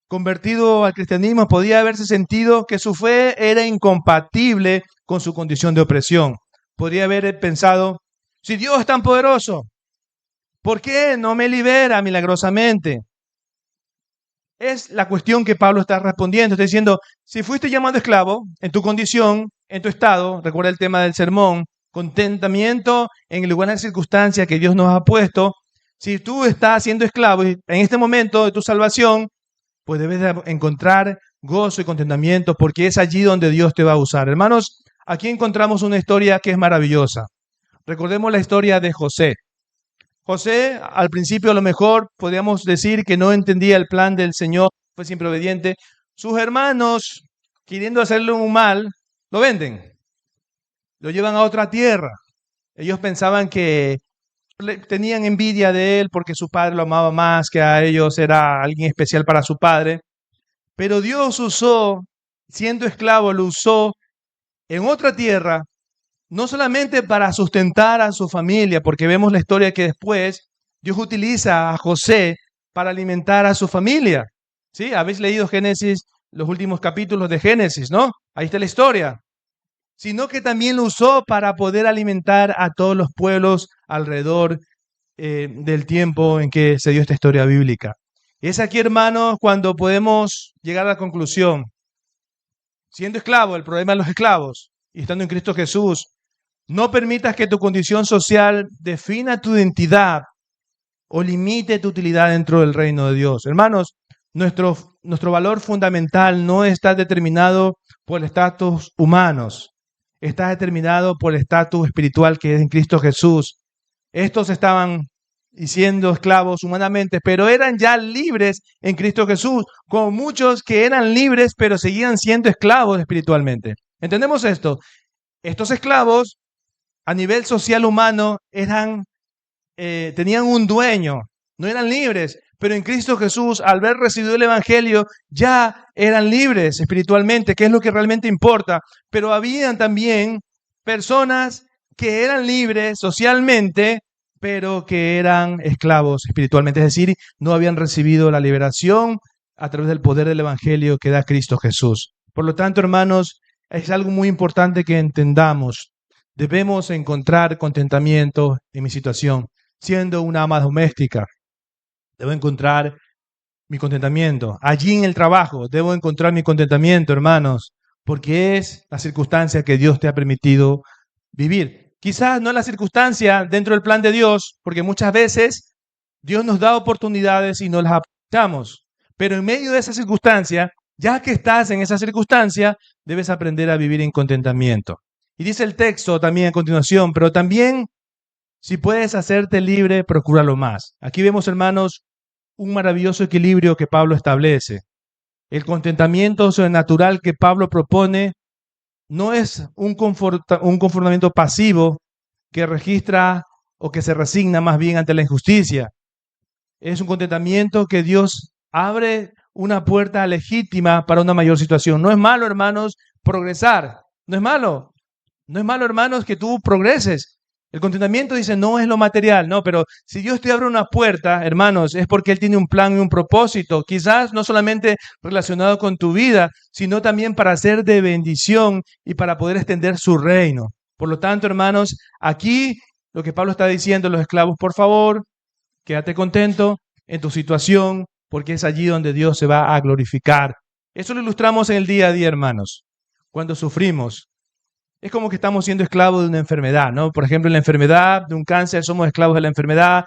Speaker 1: convertido al cristianismo podía haberse sentido que su fe era incompatible con su condición de opresión. Podría haber pensado, si Dios es tan poderoso, ¿por qué no me libera milagrosamente? Es la cuestión que Pablo está respondiendo. Está diciendo, si fuiste llamado esclavo en tu condición, en tu estado, recuerda el tema del sermón, contentamiento en el lugar de circunstancia que Dios nos ha puesto. Si tú estás siendo esclavo en este momento de tu salvación, pues debes de encontrar gozo y contentamiento, porque es allí donde Dios te va a usar. Hermanos, aquí encontramos una historia que es maravillosa. Recordemos la historia de José. José, al principio a lo mejor podríamos decir que no entendía el plan del Señor, fue siempre obediente. Sus hermanos, queriendo hacerle un mal, lo venden, lo llevan a otra tierra. Ellos pensaban que tenían envidia de él porque su padre lo amaba más que a ellos, era alguien especial para su padre. Pero Dios usó, siendo esclavo, lo usó en otra tierra, no solamente para sustentar a su familia, porque vemos la historia que después Dios utiliza a José para alimentar a su familia. ¿Sí? Habéis leído Génesis, los últimos capítulos de Génesis, ¿no? Ahí está la historia. Sino que también lo usó para poder alimentar a todos los pueblos alrededor del tiempo en que se dio esta historia bíblica. Es aquí, hermanos, cuando podemos llegar a la conclusión. Siendo esclavo, el problema de los esclavos, y estando en Cristo Jesús, no permitas que tu condición social defina tu identidad o limite tu utilidad dentro del reino de Dios. Hermanos, nuestro valor fundamental no está determinado por el estatus humanos, está determinado por el estatus espiritual que es en Cristo Jesús. Estos estaban siendo esclavos humanamente, pero eran ya libres en Cristo Jesús, como muchos que eran libres, pero seguían siendo esclavos espiritualmente. ¿Entendemos esto? Estos esclavos, a nivel social humano, tenían un dueño, no eran libres, pero en Cristo Jesús, al haber recibido el Evangelio, ya eran libres espiritualmente, que es lo que realmente importa. Pero habían también personas que eran libres socialmente, pero que eran esclavos espiritualmente, es decir, no habían recibido la liberación a través del poder del Evangelio que da Cristo Jesús. Por lo tanto, hermanos, es algo muy importante que entendamos. Debemos encontrar contentamiento en mi situación. Siendo una ama doméstica, debo encontrar mi contentamiento. Allí en el trabajo, debo encontrar mi contentamiento, hermanos, porque es la circunstancia que Dios te ha permitido vivir. Quizás no es la circunstancia dentro del plan de Dios, porque muchas veces Dios nos da oportunidades y no las aprovechamos. Pero en medio de esa circunstancia, ya que estás en esa circunstancia, debes aprender a vivir en contentamiento. Y dice el texto también a continuación, pero también si puedes hacerte libre, procúralo más. Aquí vemos, hermanos, un maravilloso equilibrio que Pablo establece. El contentamiento sobrenatural que Pablo propone no es un confortamiento pasivo que registra o que se resigna más bien ante la injusticia. Es un contentamiento que Dios abre una puerta legítima para una mayor situación. No es malo, hermanos, progresar. No es malo. No es malo, hermanos, que tú progreses. El contentamiento dice no es lo material, no, pero si Dios te abre una puerta, hermanos, es porque Él tiene un plan y un propósito, quizás no solamente relacionado con tu vida, sino también para ser de bendición y para poder extender su reino. Por lo tanto, hermanos, aquí lo que Pablo está diciendo a los esclavos, por favor, quédate contento en tu situación, porque es allí donde Dios se va a glorificar. Eso lo ilustramos en el día a día, hermanos. Cuando sufrimos, es como que estamos siendo esclavos de una enfermedad, ¿no? Por ejemplo, en la enfermedad de un cáncer, somos esclavos de la enfermedad,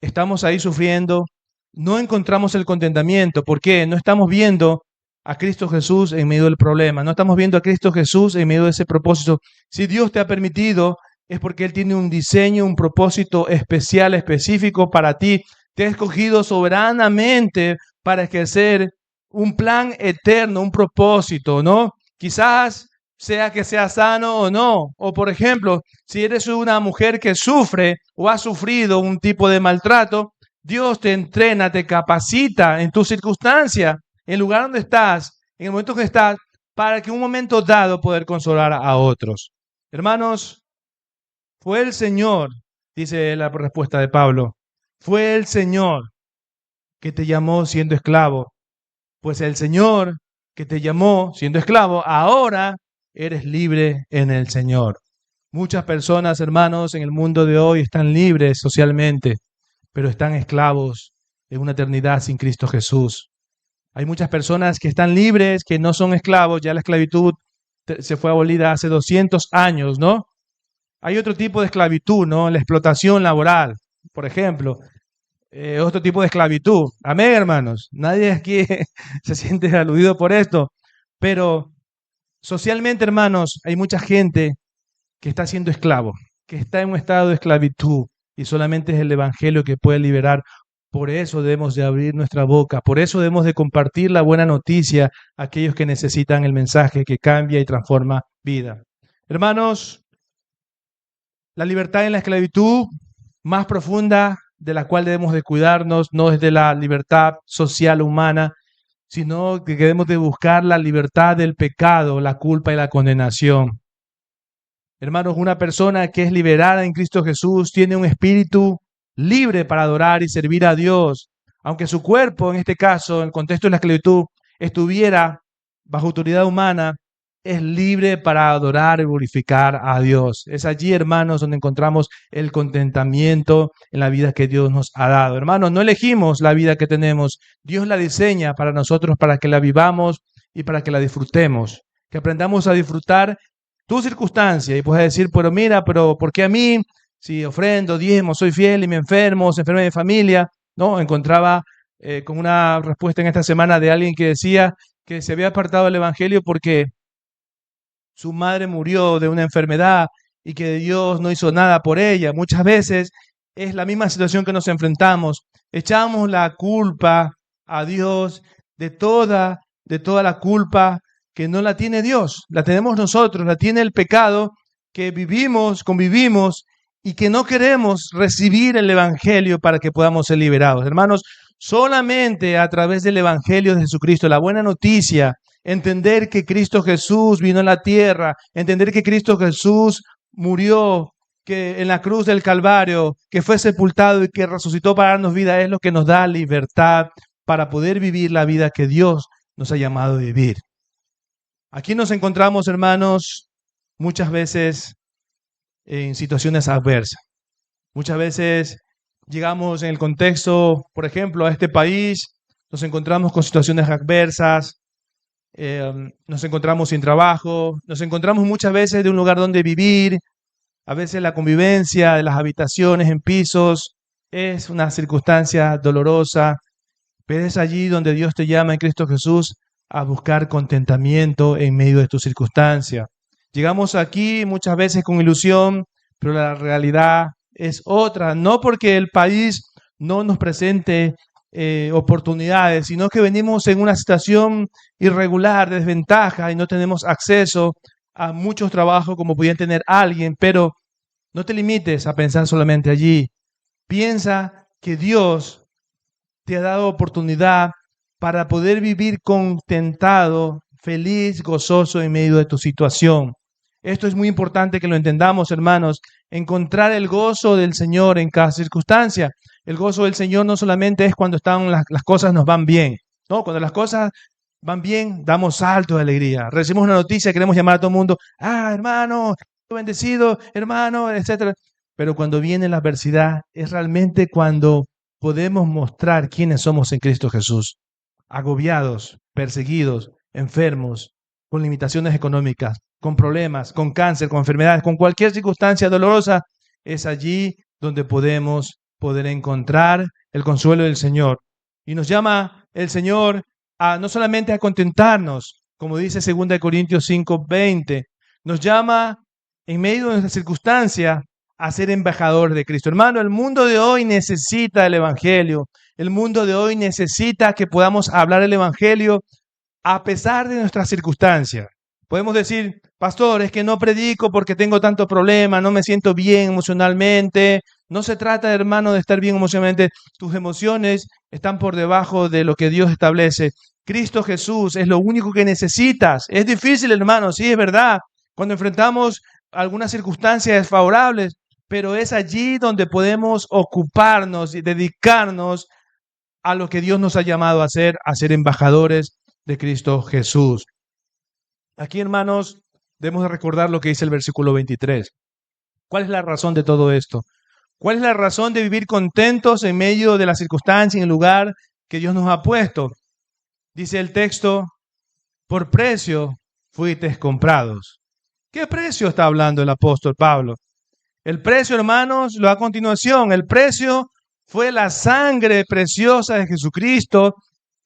Speaker 1: estamos ahí sufriendo, no encontramos el contentamiento. ¿Por qué? No estamos viendo a Cristo Jesús en medio del problema, no estamos viendo a Cristo Jesús en medio de ese propósito. Si Dios te ha permitido, es porque Él tiene un diseño, un propósito especial, específico para ti. Te ha escogido soberanamente para ejercer un plan eterno, un propósito, ¿no? Quizás sea que sea sano o no. O por ejemplo, si eres una mujer que sufre o ha sufrido un tipo de maltrato, Dios te entrena, te capacita en tu circunstancia, en el lugar donde estás, en el momento que estás, para que en un momento dado poder consolar a otros. Hermanos, fue el Señor, dice la respuesta de Pablo, fue el Señor que te llamó siendo esclavo. Pues el Señor que te llamó siendo esclavo, ahora eres libre en el Señor. Muchas personas, hermanos, en el mundo de hoy están libres socialmente, pero están esclavos en una eternidad sin Cristo Jesús. Hay muchas personas que están libres, que no son esclavos, ya la esclavitud se fue abolida hace 200 años, ¿no? Hay otro tipo de esclavitud, ¿no? La explotación laboral, por ejemplo. Otro tipo de esclavitud. Amén, hermanos. Nadie aquí se siente aludido por esto, pero socialmente, hermanos, hay mucha gente que está siendo esclavo, que está en un estado de esclavitud y solamente es el Evangelio que puede liberar. Por eso debemos de abrir nuestra boca, por eso debemos de compartir la buena noticia a aquellos que necesitan el mensaje que cambia y transforma vida. Hermanos, la libertad en la esclavitud más profunda de la cual debemos de cuidarnos no es de la libertad social humana, sino que debemos de buscar la libertad del pecado, la culpa y la condenación. Hermanos, una persona que es liberada en Cristo Jesús tiene un espíritu libre para adorar y servir a Dios. Aunque su cuerpo, en este caso, en el contexto de la esclavitud, estuviera bajo autoridad humana, es libre para adorar y glorificar a Dios. Es allí, hermanos, donde encontramos el contentamiento en la vida que Dios nos ha dado. Hermanos, no elegimos la vida que tenemos. Dios la diseña para nosotros, para que la vivamos y para que la disfrutemos. Que aprendamos a disfrutar tu circunstancia y puedes decir, pero mira, pero ¿por qué a mí? Si ofrendo, diezmo, soy fiel y me enfermo, se enferma mi familia. No, encontraba con una respuesta en esta semana de alguien que decía que se había apartado del Evangelio porque su madre murió de una enfermedad y que Dios no hizo nada por ella. Muchas veces es la misma situación que nos enfrentamos. Echamos la culpa a Dios de toda la culpa que no la tiene Dios. La tenemos nosotros, la tiene el pecado que vivimos, convivimos y que no queremos recibir el Evangelio para que podamos ser liberados. Hermanos, solamente a través del Evangelio de Jesucristo, la buena noticia, entender que Cristo Jesús vino a la tierra, entender que Cristo Jesús murió que en la cruz del Calvario, que fue sepultado y que resucitó para darnos vida, es lo que nos da libertad para poder vivir la vida que Dios nos ha llamado a vivir. Aquí nos encontramos, hermanos, muchas veces en situaciones adversas. Muchas veces llegamos en el contexto, por ejemplo, a este país, nos encontramos con situaciones adversas, nos encontramos sin trabajo, nos encontramos muchas veces de un lugar donde vivir, a veces la convivencia de las habitaciones en pisos es una circunstancia dolorosa, pero es allí donde Dios te llama en Cristo Jesús a buscar contentamiento en medio de tu circunstancia. Llegamos aquí muchas veces con ilusión, pero la realidad es otra. No porque el país no nos presente oportunidades, sino que venimos en una situación irregular, de desventaja, y no tenemos acceso a muchos trabajos como podían tener alguien, pero no te limites a pensar solamente allí. Piensa que Dios te ha dado oportunidad para poder vivir contentado, feliz, gozoso en medio de tu situación. Esto es muy importante que lo entendamos, hermanos. Encontrar el gozo del Señor en cada circunstancia. El gozo del Señor no solamente es cuando las cosas nos van bien. No, cuando las cosas van bien, damos saltos de alegría. Recibimos una noticia, queremos llamar a todo el mundo. Hermano, bendecido, hermano, etcétera. Pero cuando viene la adversidad, es realmente cuando podemos mostrar quiénes somos en Cristo Jesús. Agobiados, perseguidos, enfermos, con limitaciones económicas, con problemas, con cáncer, con enfermedades, con cualquier circunstancia dolorosa, es allí donde podemos poder encontrar el consuelo del Señor. Y nos llama el Señor no solamente a contentarnos, como dice 2 Corintios 5:20, nos llama en medio de nuestra circunstancia a ser embajador de Cristo. Hermano, el mundo de hoy necesita el Evangelio. El mundo de hoy necesita que podamos hablar el Evangelio a pesar de nuestras circunstancias. Podemos decir, pastor, es que no predico porque tengo tanto problema, no me siento bien emocionalmente. No se trata, hermano, de estar bien emocionalmente. Tus emociones están por debajo de lo que Dios establece. Cristo Jesús es lo único que necesitas. Es difícil, hermano, sí, es verdad. Cuando enfrentamos algunas circunstancias desfavorables, pero es allí donde podemos ocuparnos y dedicarnos a lo que Dios nos ha llamado a ser embajadores de Cristo Jesús. Aquí, hermanos, debemos recordar lo que dice el versículo 23. ¿Cuál es la razón de todo esto? ¿Cuál es la razón de vivir contentos en medio de la circunstancia, en el lugar que Dios nos ha puesto? Dice el texto, por precio fuisteis comprados. ¿Qué precio está hablando el apóstol Pablo? El precio, hermanos, lo a continuación. El precio fue la sangre preciosa de Jesucristo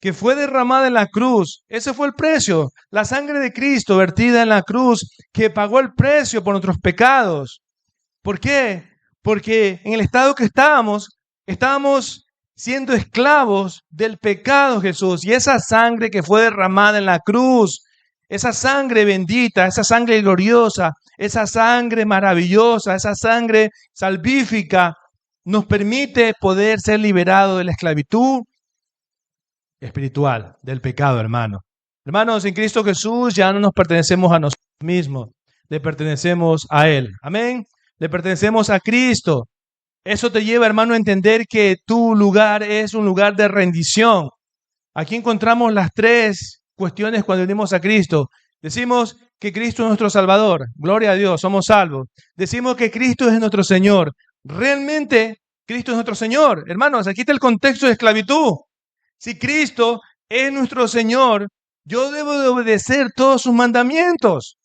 Speaker 1: que fue derramada en la cruz. Ese fue el precio. La sangre de Cristo vertida en la cruz que pagó el precio por nuestros pecados. ¿Por qué? Porque en el estado que estábamos siendo esclavos del pecado, Jesús. Y esa sangre que fue derramada en la cruz, esa sangre bendita, esa sangre gloriosa, esa sangre maravillosa, esa sangre salvífica, nos permite poder ser liberados de la esclavitud espiritual, del pecado, hermano. Hermanos, en Cristo Jesús ya no nos pertenecemos a nosotros mismos, le pertenecemos a Él. Amén. Le pertenecemos a Cristo. Eso te lleva, hermano, a entender que tu lugar es un lugar de rendición. Aquí encontramos las tres cuestiones cuando venimos a Cristo. Decimos que Cristo es nuestro Salvador. Gloria a Dios, somos salvos. Decimos que Cristo es nuestro Señor. Realmente, Cristo es nuestro Señor. Hermanos, aquí está el contexto de esclavitud. Si Cristo es nuestro Señor, yo debo de obedecer todos sus mandamientos.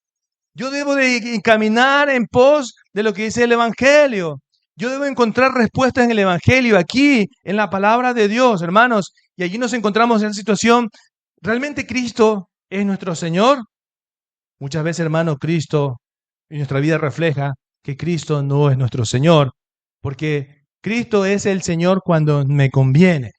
Speaker 1: Yo debo de caminar en pos de lo que dice el Evangelio. Yo debo encontrar respuestas en el Evangelio, aquí, en la palabra de Dios, hermanos. Y allí nos encontramos en la situación, ¿realmente Cristo es nuestro Señor? Muchas veces, hermano, Cristo en nuestra vida refleja que Cristo no es nuestro Señor, porque Cristo es el Señor cuando me conviene.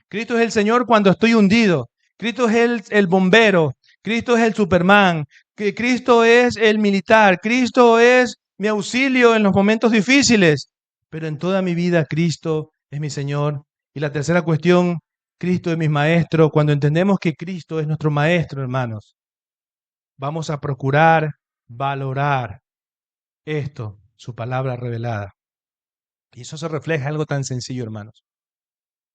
Speaker 1: Cristo es el Señor cuando estoy hundido. Cristo es el bombero. Cristo es el Superman. Cristo es el militar. Cristo es mi auxilio en los momentos difíciles. Pero en toda mi vida Cristo es mi Señor. Y la tercera cuestión, Cristo es mi maestro. Cuando entendemos que Cristo es nuestro maestro, hermanos, vamos a procurar valorar esto. su palabra revelada. Y eso se refleja en algo tan sencillo, hermanos,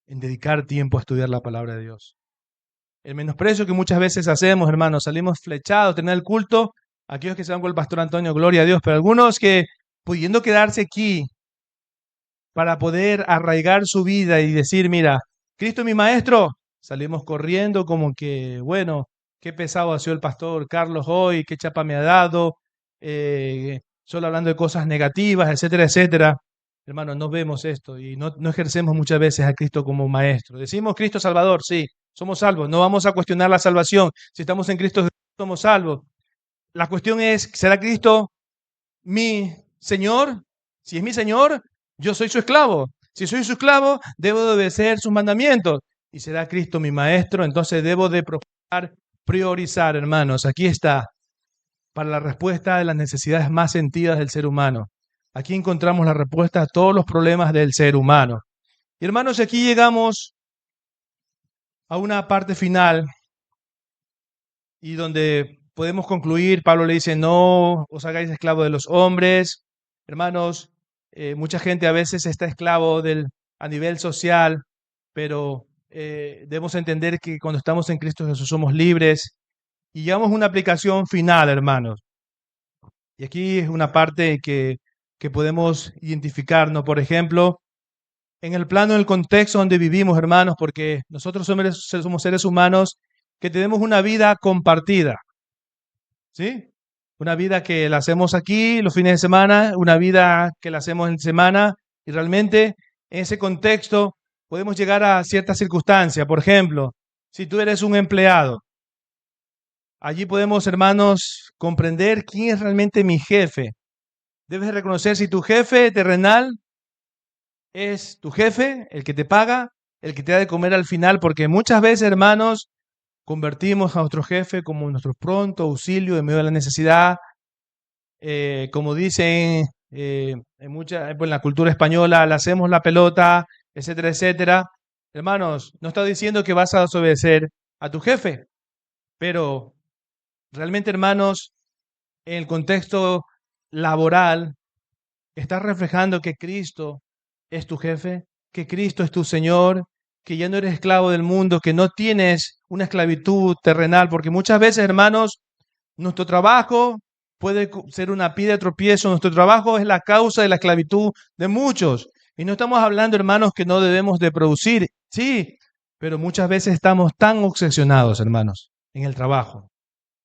Speaker 1: en dedicar tiempo a estudiar la palabra de Dios. El menosprecio que muchas veces hacemos, hermanos, salimos flechados, tener el culto, aquellos que se van con el pastor Antonio, gloria a Dios, pero algunos que pudiendo quedarse aquí para poder arraigar su vida y decir, mira, Cristo es mi maestro, salimos corriendo como que, bueno, qué pesado ha sido el pastor Carlos hoy, qué chapa me ha dado, solo hablando de cosas negativas, etcétera, etcétera. Hermanos, no vemos esto y no ejercemos muchas veces a Cristo como maestro. Decimos Cristo Salvador, sí, somos salvos, no vamos a cuestionar la salvación. Si estamos en Cristo, somos salvos. La cuestión es, ¿será Cristo mi Señor? Si es mi Señor, yo soy su esclavo. Si soy su esclavo, debo de obedecer sus mandamientos. Y será Cristo mi maestro, entonces debo de procurar priorizar, hermanos. Aquí está, para la respuesta de las necesidades más sentidas del ser humano. Aquí encontramos la respuesta a todos los problemas del ser humano. Y hermanos, aquí llegamos a una parte final y donde podemos concluir. Pablo le dice, no os hagáis esclavos de los hombres. Hermanos, mucha gente a veces está esclavo a nivel social, pero debemos entender que cuando estamos en Cristo Jesús somos libres. Y llegamos a una aplicación final, hermanos. Y aquí es una parte que podemos identificarnos, por ejemplo, en el plano, en el contexto donde vivimos, hermanos, porque nosotros somos seres humanos que tenemos una vida compartida, ¿sí? Una vida que la hacemos aquí los fines de semana, una vida que la hacemos en semana, y realmente en ese contexto podemos llegar a ciertas circunstancias. Por ejemplo, si tú eres un empleado, allí podemos, hermanos, comprender quién es realmente mi jefe. Debes reconocer si tu jefe terrenal es tu jefe, el que te paga, el que te da de comer al final, porque muchas veces, hermanos, convertimos a nuestro jefe como nuestro pronto auxilio en medio de la necesidad. Como dicen en la cultura española, le hacemos la pelota, etcétera, etcétera. Hermanos, no estoy diciendo que vas a desobedecer a tu jefe, pero realmente, hermanos, en el contexto laboral, estás reflejando que Cristo es tu jefe, que Cristo es tu Señor, que ya no eres esclavo del mundo, que no tienes una esclavitud terrenal, porque muchas veces, hermanos, nuestro trabajo puede ser una piedra de tropiezo, nuestro trabajo es la causa de la esclavitud de muchos. Y no estamos hablando, hermanos, que no debemos de producir, sí, pero muchas veces estamos tan obsesionados, hermanos, en el trabajo.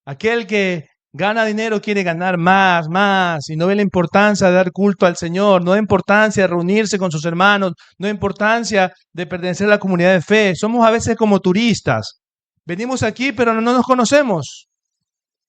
Speaker 1: Aquel que gana dinero quiere ganar más, más, y no ve la importancia de dar culto al Señor, no da importancia de reunirse con sus hermanos, no da importancia de pertenecer a la comunidad de fe. Somos a veces como turistas. Venimos aquí, pero no nos conocemos.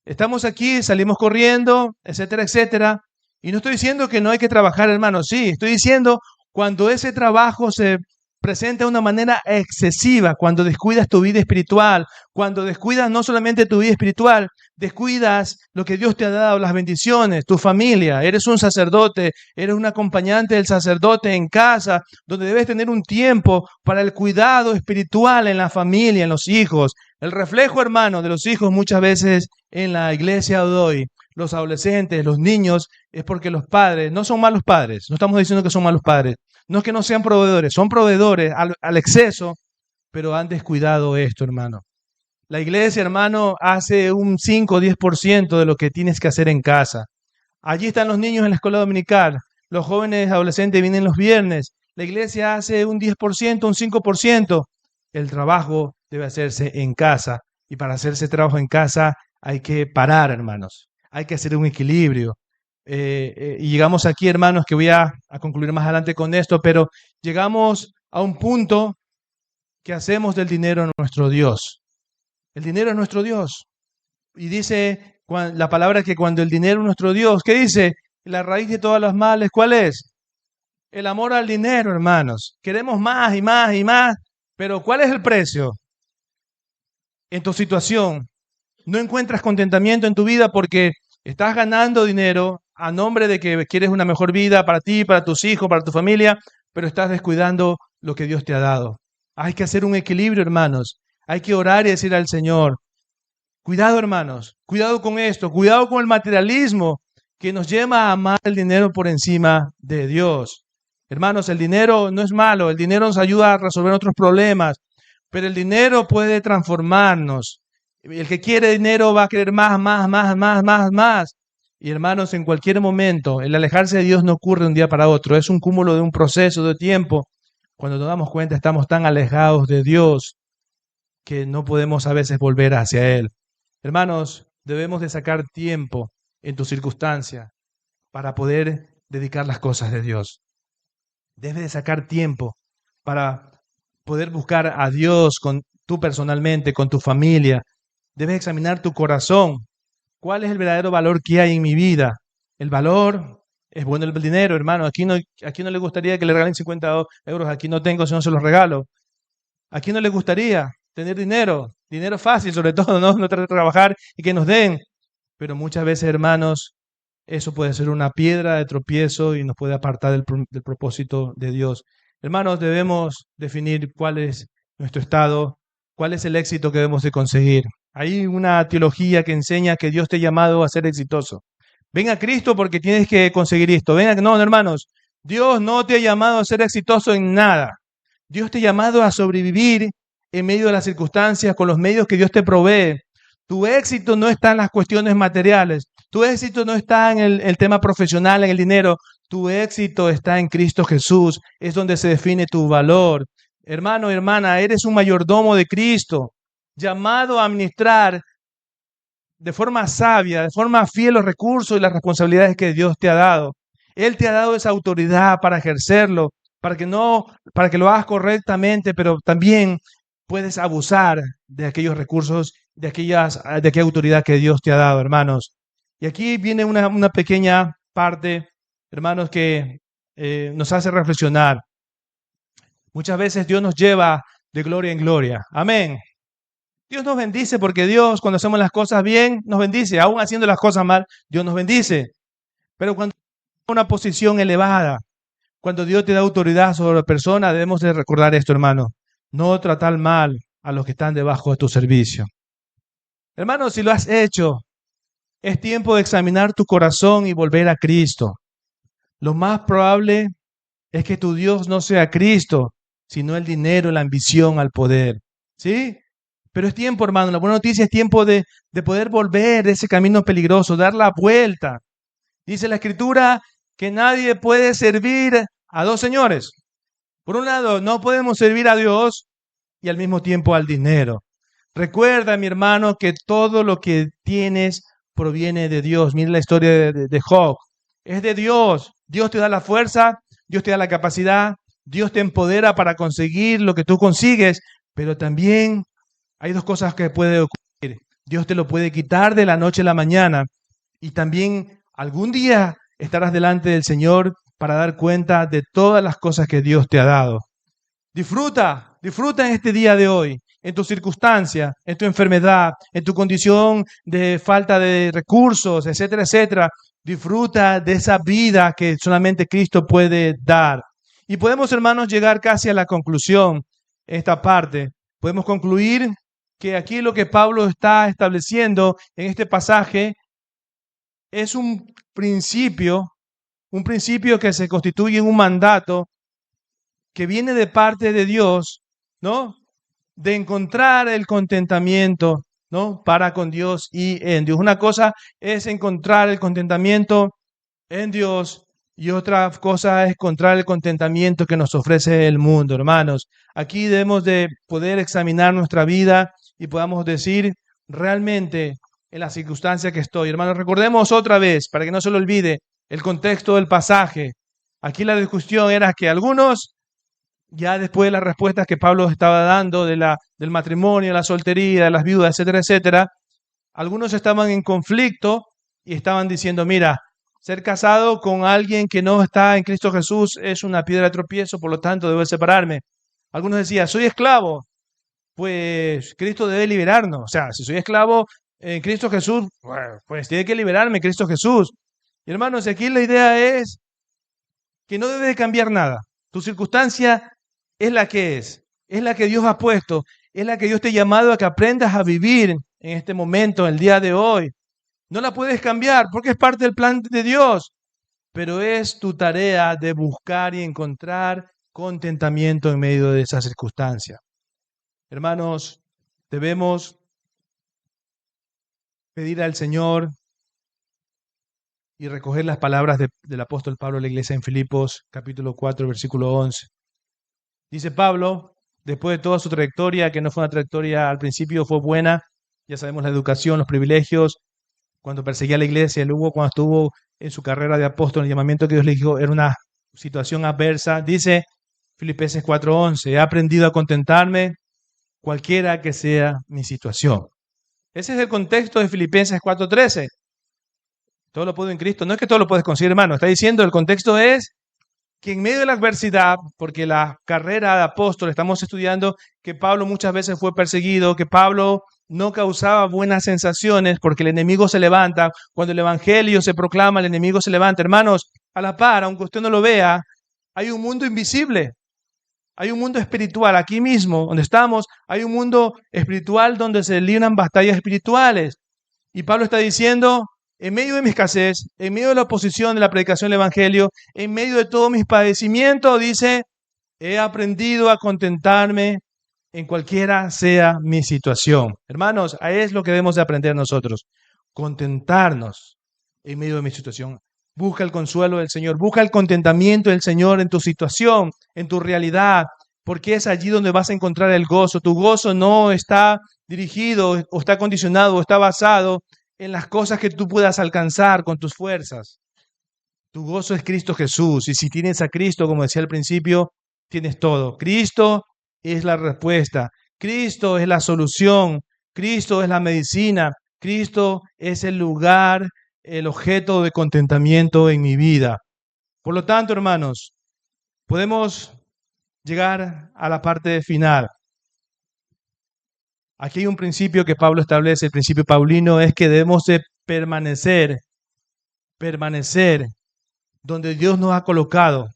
Speaker 1: Estamos aquí, salimos corriendo, etcétera, etcétera. Y no estoy diciendo que no hay que trabajar, hermanos. Sí, estoy diciendo cuando ese trabajo se presenta de una manera excesiva, cuando descuidas tu vida espiritual, cuando descuidas no solamente tu vida espiritual, descuidas lo que Dios te ha dado, las bendiciones, tu familia. Eres un sacerdote, eres un acompañante del sacerdote en casa, donde debes tener un tiempo para el cuidado espiritual en la familia, en los hijos. El reflejo, hermano, de los hijos muchas veces en la iglesia de hoy, los adolescentes, los niños, es porque los padres no son malos padres. No estamos diciendo que son malos padres. No es que no sean proveedores, son proveedores al exceso, pero han descuidado esto, hermano. La iglesia, hermano, hace un 5 o 10% de lo que tienes que hacer en casa. Allí están los niños en la escuela dominical. Los jóvenes adolescentes vienen los viernes. La iglesia hace un 10%, un 5%. El trabajo debe hacerse en casa. Y para hacerse trabajo en casa hay que parar, hermanos. Hay que hacer un equilibrio. Y llegamos aquí, hermanos, que voy a concluir más adelante con esto, pero llegamos a un punto que hacemos del dinero nuestro Dios. El dinero es nuestro Dios. Y dice la palabra que cuando el dinero es nuestro Dios, ¿qué dice? La raíz de todas las males, ¿cuál es? El amor al dinero, hermanos. Queremos más y más y más, pero ¿cuál es el precio? En tu situación, no encuentras contentamiento en tu vida porque estás ganando dinero a nombre de que quieres una mejor vida para ti, para tus hijos, para tu familia, pero estás descuidando lo que Dios te ha dado. Hay que hacer un equilibrio, hermanos. Hay que orar y decir al Señor, cuidado, hermanos, cuidado con esto, cuidado con el materialismo que nos lleva a amar el dinero por encima de Dios. Hermanos, el dinero no es malo, el dinero nos ayuda a resolver otros problemas, pero el dinero puede transformarnos. El que quiere dinero va a querer más, más, más, más, más, más. Y hermanos, en cualquier momento, el alejarse de Dios no ocurre de un día para otro, es un cúmulo de un proceso de tiempo. Cuando nos damos cuenta, estamos tan alejados de Dios que no podemos a veces volver hacia Él. Hermanos, debemos de sacar tiempo en tu circunstancia para poder dedicar las cosas de Dios. Debes de sacar tiempo para poder buscar a Dios tú personalmente, con tu familia. Debes examinar tu corazón. ¿Cuál es el verdadero valor que hay en mi vida? El valor es bueno el dinero, hermano. Aquí no le gustaría que le regalen 50 euros. Aquí no tengo, si no se los regalo. ¿A quién no le gustaría tener dinero? Dinero fácil, sobre todo, ¿no? No tratar de trabajar y que nos den. Pero muchas veces, hermanos, eso puede ser una piedra de tropiezo y nos puede apartar del propósito de Dios. Hermanos, debemos definir cuál es nuestro estado, cuál es el éxito que debemos de conseguir. Hay una teología que enseña que Dios te ha llamado a ser exitoso. Ven a Cristo porque tienes que conseguir esto. No, hermanos, Dios no te ha llamado a ser exitoso en nada. Dios te ha llamado a sobrevivir en medio de las circunstancias con los medios que Dios te provee. Tu éxito no está en las cuestiones materiales. Tu éxito no está en el tema profesional, en el dinero. Tu éxito está en Cristo Jesús. Es donde se define tu valor. Hermano, hermana, eres un mayordomo de Cristo, llamado a administrar de forma sabia, de forma fiel los recursos y las responsabilidades que Dios te ha dado. Él te ha dado esa autoridad para ejercerlo, para que lo hagas correctamente, pero también puedes abusar de aquellos recursos, de aquella autoridad que Dios te ha dado, hermanos. Y aquí viene una pequeña parte, hermanos, que nos hace reflexionar. Muchas veces Dios nos lleva de gloria en gloria. Amén. Dios nos bendice porque Dios, cuando hacemos las cosas bien, nos bendice. Aún haciendo las cosas mal, Dios nos bendice. Pero cuando una posición elevada, cuando Dios te da autoridad sobre la persona, debemos de recordar esto, hermano. No tratar mal a los que están debajo de tu servicio. Hermano, si lo has hecho, es tiempo de examinar tu corazón y volver a Cristo. Lo más probable es que tu Dios no sea Cristo, sino el dinero, la ambición al poder. ¿Sí? Pero es tiempo, hermano, la buena noticia es tiempo de poder volver de ese camino peligroso, dar la vuelta. Dice la Escritura que nadie puede servir a dos señores. Por un lado, no podemos servir a Dios y al mismo tiempo al dinero. Recuerda, mi hermano, que todo lo que tienes proviene de Dios. Mira la historia de Job. Es de Dios. Dios te da la fuerza, Dios te da la capacidad, Dios te empodera para conseguir lo que tú consigues, pero también hay dos cosas que puede ocurrir. Dios te lo puede quitar de la noche a la mañana y también algún día estarás delante del Señor para dar cuenta de todas las cosas que Dios te ha dado. Disfruta en este día de hoy, en tu circunstancia, en tu enfermedad, en tu condición de falta de recursos, etcétera, etcétera. Disfruta de esa vida que solamente Cristo puede dar. Y podemos, hermanos, llegar casi a la conclusión en esta parte. Podemos concluir que aquí lo que Pablo está estableciendo en este pasaje es un principio que se constituye en un mandato que viene de parte de Dios, ¿no? De encontrar el contentamiento, ¿no? Para con Dios y en Dios. Una cosa es encontrar el contentamiento en Dios y otra cosa es encontrar el contentamiento que nos ofrece el mundo, hermanos. Aquí debemos de poder examinar nuestra vida y podamos decir realmente en la circunstancia que estoy. Hermanos, recordemos otra vez, para que no se lo olvide, el contexto del pasaje. Aquí la discusión era que algunos, ya después de las respuestas que Pablo estaba dando del matrimonio, la soltería, de las viudas, etcétera, etcétera, algunos estaban en conflicto y estaban diciendo, mira, ser casado con alguien que no está en Cristo Jesús es una piedra de tropiezo, por lo tanto debo separarme. Algunos decían, soy esclavo, pues Cristo debe liberarnos. O sea, si soy esclavo en Cristo Jesús, pues tiene que liberarme Cristo Jesús. Y hermanos, aquí la idea es que no debe de cambiar nada. Tu circunstancia es la que es la que Dios ha puesto, es la que Dios te ha llamado a que aprendas a vivir en este momento, el día de hoy. No la puedes cambiar porque es parte del plan de Dios. Pero es tu tarea de buscar y encontrar contentamiento en medio de esa circunstancia. Hermanos, debemos pedir al Señor y recoger las palabras del apóstol Pablo a la iglesia en Filipos, capítulo 4, versículo 11. Dice Pablo, después de toda su trayectoria, que no fue una trayectoria al principio, fue buena, ya sabemos la educación, los privilegios, cuando perseguía a la iglesia, luego cuando estuvo en su carrera de apóstol, el llamamiento que Dios le dijo era una situación adversa. Dice Filipenses 4:11, he aprendido a contentarme cualquiera que sea mi situación. Ese es el contexto de Filipenses 4:13. Todo lo puedo en Cristo. No es que todo lo puedes conseguir, hermano. Está diciendo, el contexto es que en medio de la adversidad, porque la carrera de apóstol, estamos estudiando que Pablo muchas veces fue perseguido, que Pablo no causaba buenas sensaciones porque el enemigo se levanta. Cuando el evangelio se proclama, el enemigo se levanta. Hermanos, a la par, aunque usted no lo vea, hay un mundo invisible. Hay un mundo espiritual. Aquí mismo, donde estamos, hay un mundo espiritual donde se libran batallas espirituales. Y Pablo está diciendo, en medio de mi escasez, en medio de la oposición de la predicación del evangelio, en medio de todos mis padecimientos, dice, he aprendido a contentarme en cualquiera sea mi situación. Hermanos, ahí es lo que debemos de aprender nosotros, contentarnos en medio de mi situación. Busca el consuelo del Señor, busca el contentamiento del Señor en tu situación, en tu realidad, porque es allí donde vas a encontrar el gozo. Tu gozo no está dirigido o está condicionado o está basado en las cosas que tú puedas alcanzar con tus fuerzas. Tu gozo es Cristo Jesús, y si tienes a Cristo, como decía al principio, tienes todo. Cristo es la respuesta, Cristo es la solución, Cristo es la medicina, Cristo es el lugar, el objeto de contentamiento en mi vida. Por lo tanto, hermanos, podemos llegar a la parte final. Aquí hay un principio que Pablo establece, el principio paulino, es que debemos de permanecer donde Dios nos ha colocado.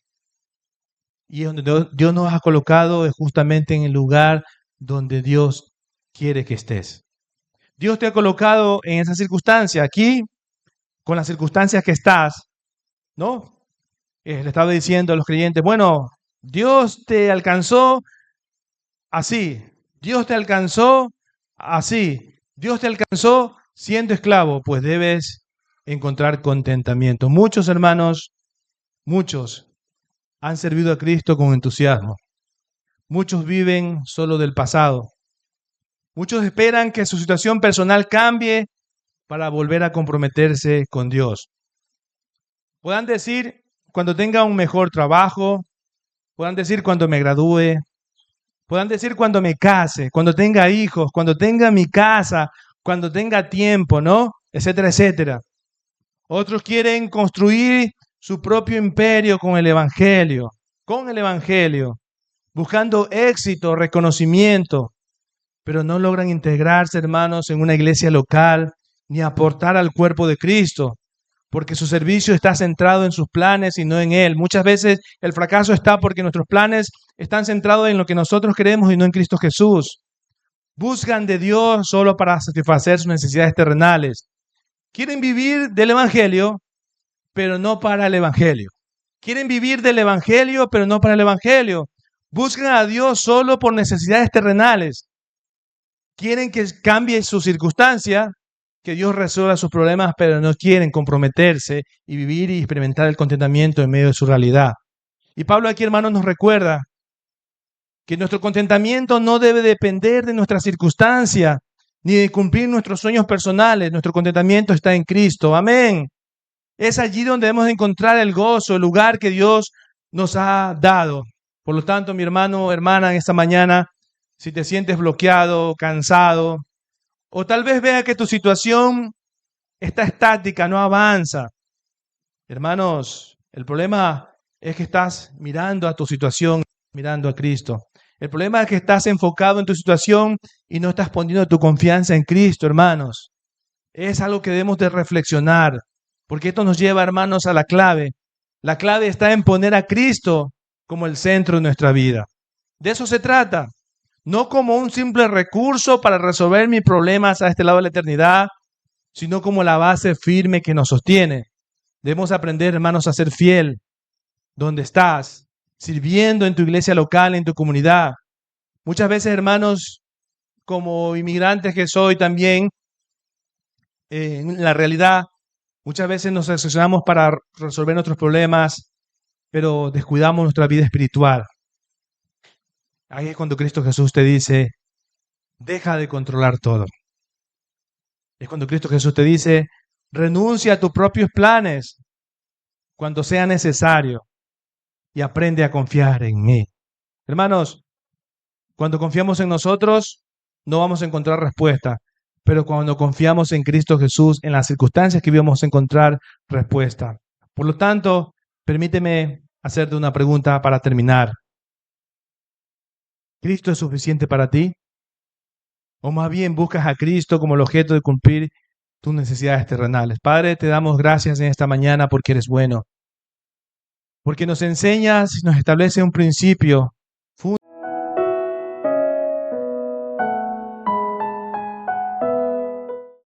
Speaker 1: Y donde Dios nos ha colocado es justamente en el lugar donde Dios quiere que estés. Dios te ha colocado en esa circunstancia, aquí, con las circunstancias que estás, ¿no? Le estaba diciendo a los creyentes, bueno, Dios te alcanzó así, Dios te alcanzó así, Dios te alcanzó siendo esclavo, pues debes encontrar contentamiento. Muchos hermanos, muchos han servido a Cristo con entusiasmo. Muchos viven solo del pasado. Muchos esperan que su situación personal cambie para volver a comprometerse con Dios. Puedan decir cuando tenga un mejor trabajo, puedan decir cuando me gradúe, puedan decir cuando me case, cuando tenga hijos, cuando tenga mi casa, cuando tenga tiempo, ¿no? Etcétera, etcétera. Otros quieren construir su propio imperio con el evangelio, buscando éxito, reconocimiento, pero no logran integrarse, hermanos, en una iglesia local ni aportar al cuerpo de Cristo, porque su servicio está centrado en sus planes y no en Él. Muchas veces el fracaso está porque nuestros planes están centrados en lo que nosotros queremos y no en Cristo Jesús. Buscan de Dios solo para satisfacer sus necesidades terrenales. Quieren vivir del evangelio, pero no para el evangelio. Quieren vivir del evangelio, pero no para el evangelio. Buscan a Dios solo por necesidades terrenales. Quieren que cambie su circunstancia, que Dios resuelva sus problemas, pero no quieren comprometerse y vivir y experimentar el contentamiento en medio de su realidad. Y Pablo aquí, hermanos, nos recuerda que nuestro contentamiento no debe depender de nuestra circunstancia, ni de cumplir nuestros sueños personales. Nuestro contentamiento está en Cristo. Amén. Es allí donde debemos encontrar el gozo, el lugar que Dios nos ha dado. Por lo tanto, mi hermano o hermana, en esta mañana, si te sientes bloqueado, cansado, o tal vez vea que tu situación está estática, no avanza. Hermanos, el problema es que estás mirando a tu situación, mirando a Cristo. El problema es que estás enfocado en tu situación y no estás poniendo tu confianza en Cristo, hermanos. Es algo que debemos de reflexionar, porque esto nos lleva, hermanos, a la clave. La clave está en poner a Cristo como el centro de nuestra vida. De eso se trata. No como un simple recurso para resolver mis problemas a este lado de la eternidad, sino como la base firme que nos sostiene. Debemos aprender, hermanos, a ser fiel donde estás, sirviendo en tu iglesia local, en tu comunidad. Muchas veces, hermanos, como inmigrantes que soy también, en la realidad, muchas veces nos asesoramos para resolver nuestros problemas, pero descuidamos nuestra vida espiritual. Ahí es cuando Cristo Jesús te dice, deja de controlar todo. Es cuando Cristo Jesús te dice, renuncia a tus propios planes cuando sea necesario y aprende a confiar en mí. Hermanos, cuando confiamos en nosotros, no vamos a encontrar respuesta, pero cuando confiamos en Cristo Jesús, en las circunstancias que vamos a encontrar respuesta. Por lo tanto, permíteme hacerte una pregunta para terminar. ¿Cristo es suficiente para ti? ¿O más bien buscas a Cristo como el objeto de cumplir tus necesidades terrenales? Padre, te damos gracias en esta mañana porque eres bueno, porque nos enseñas y nos establece un principio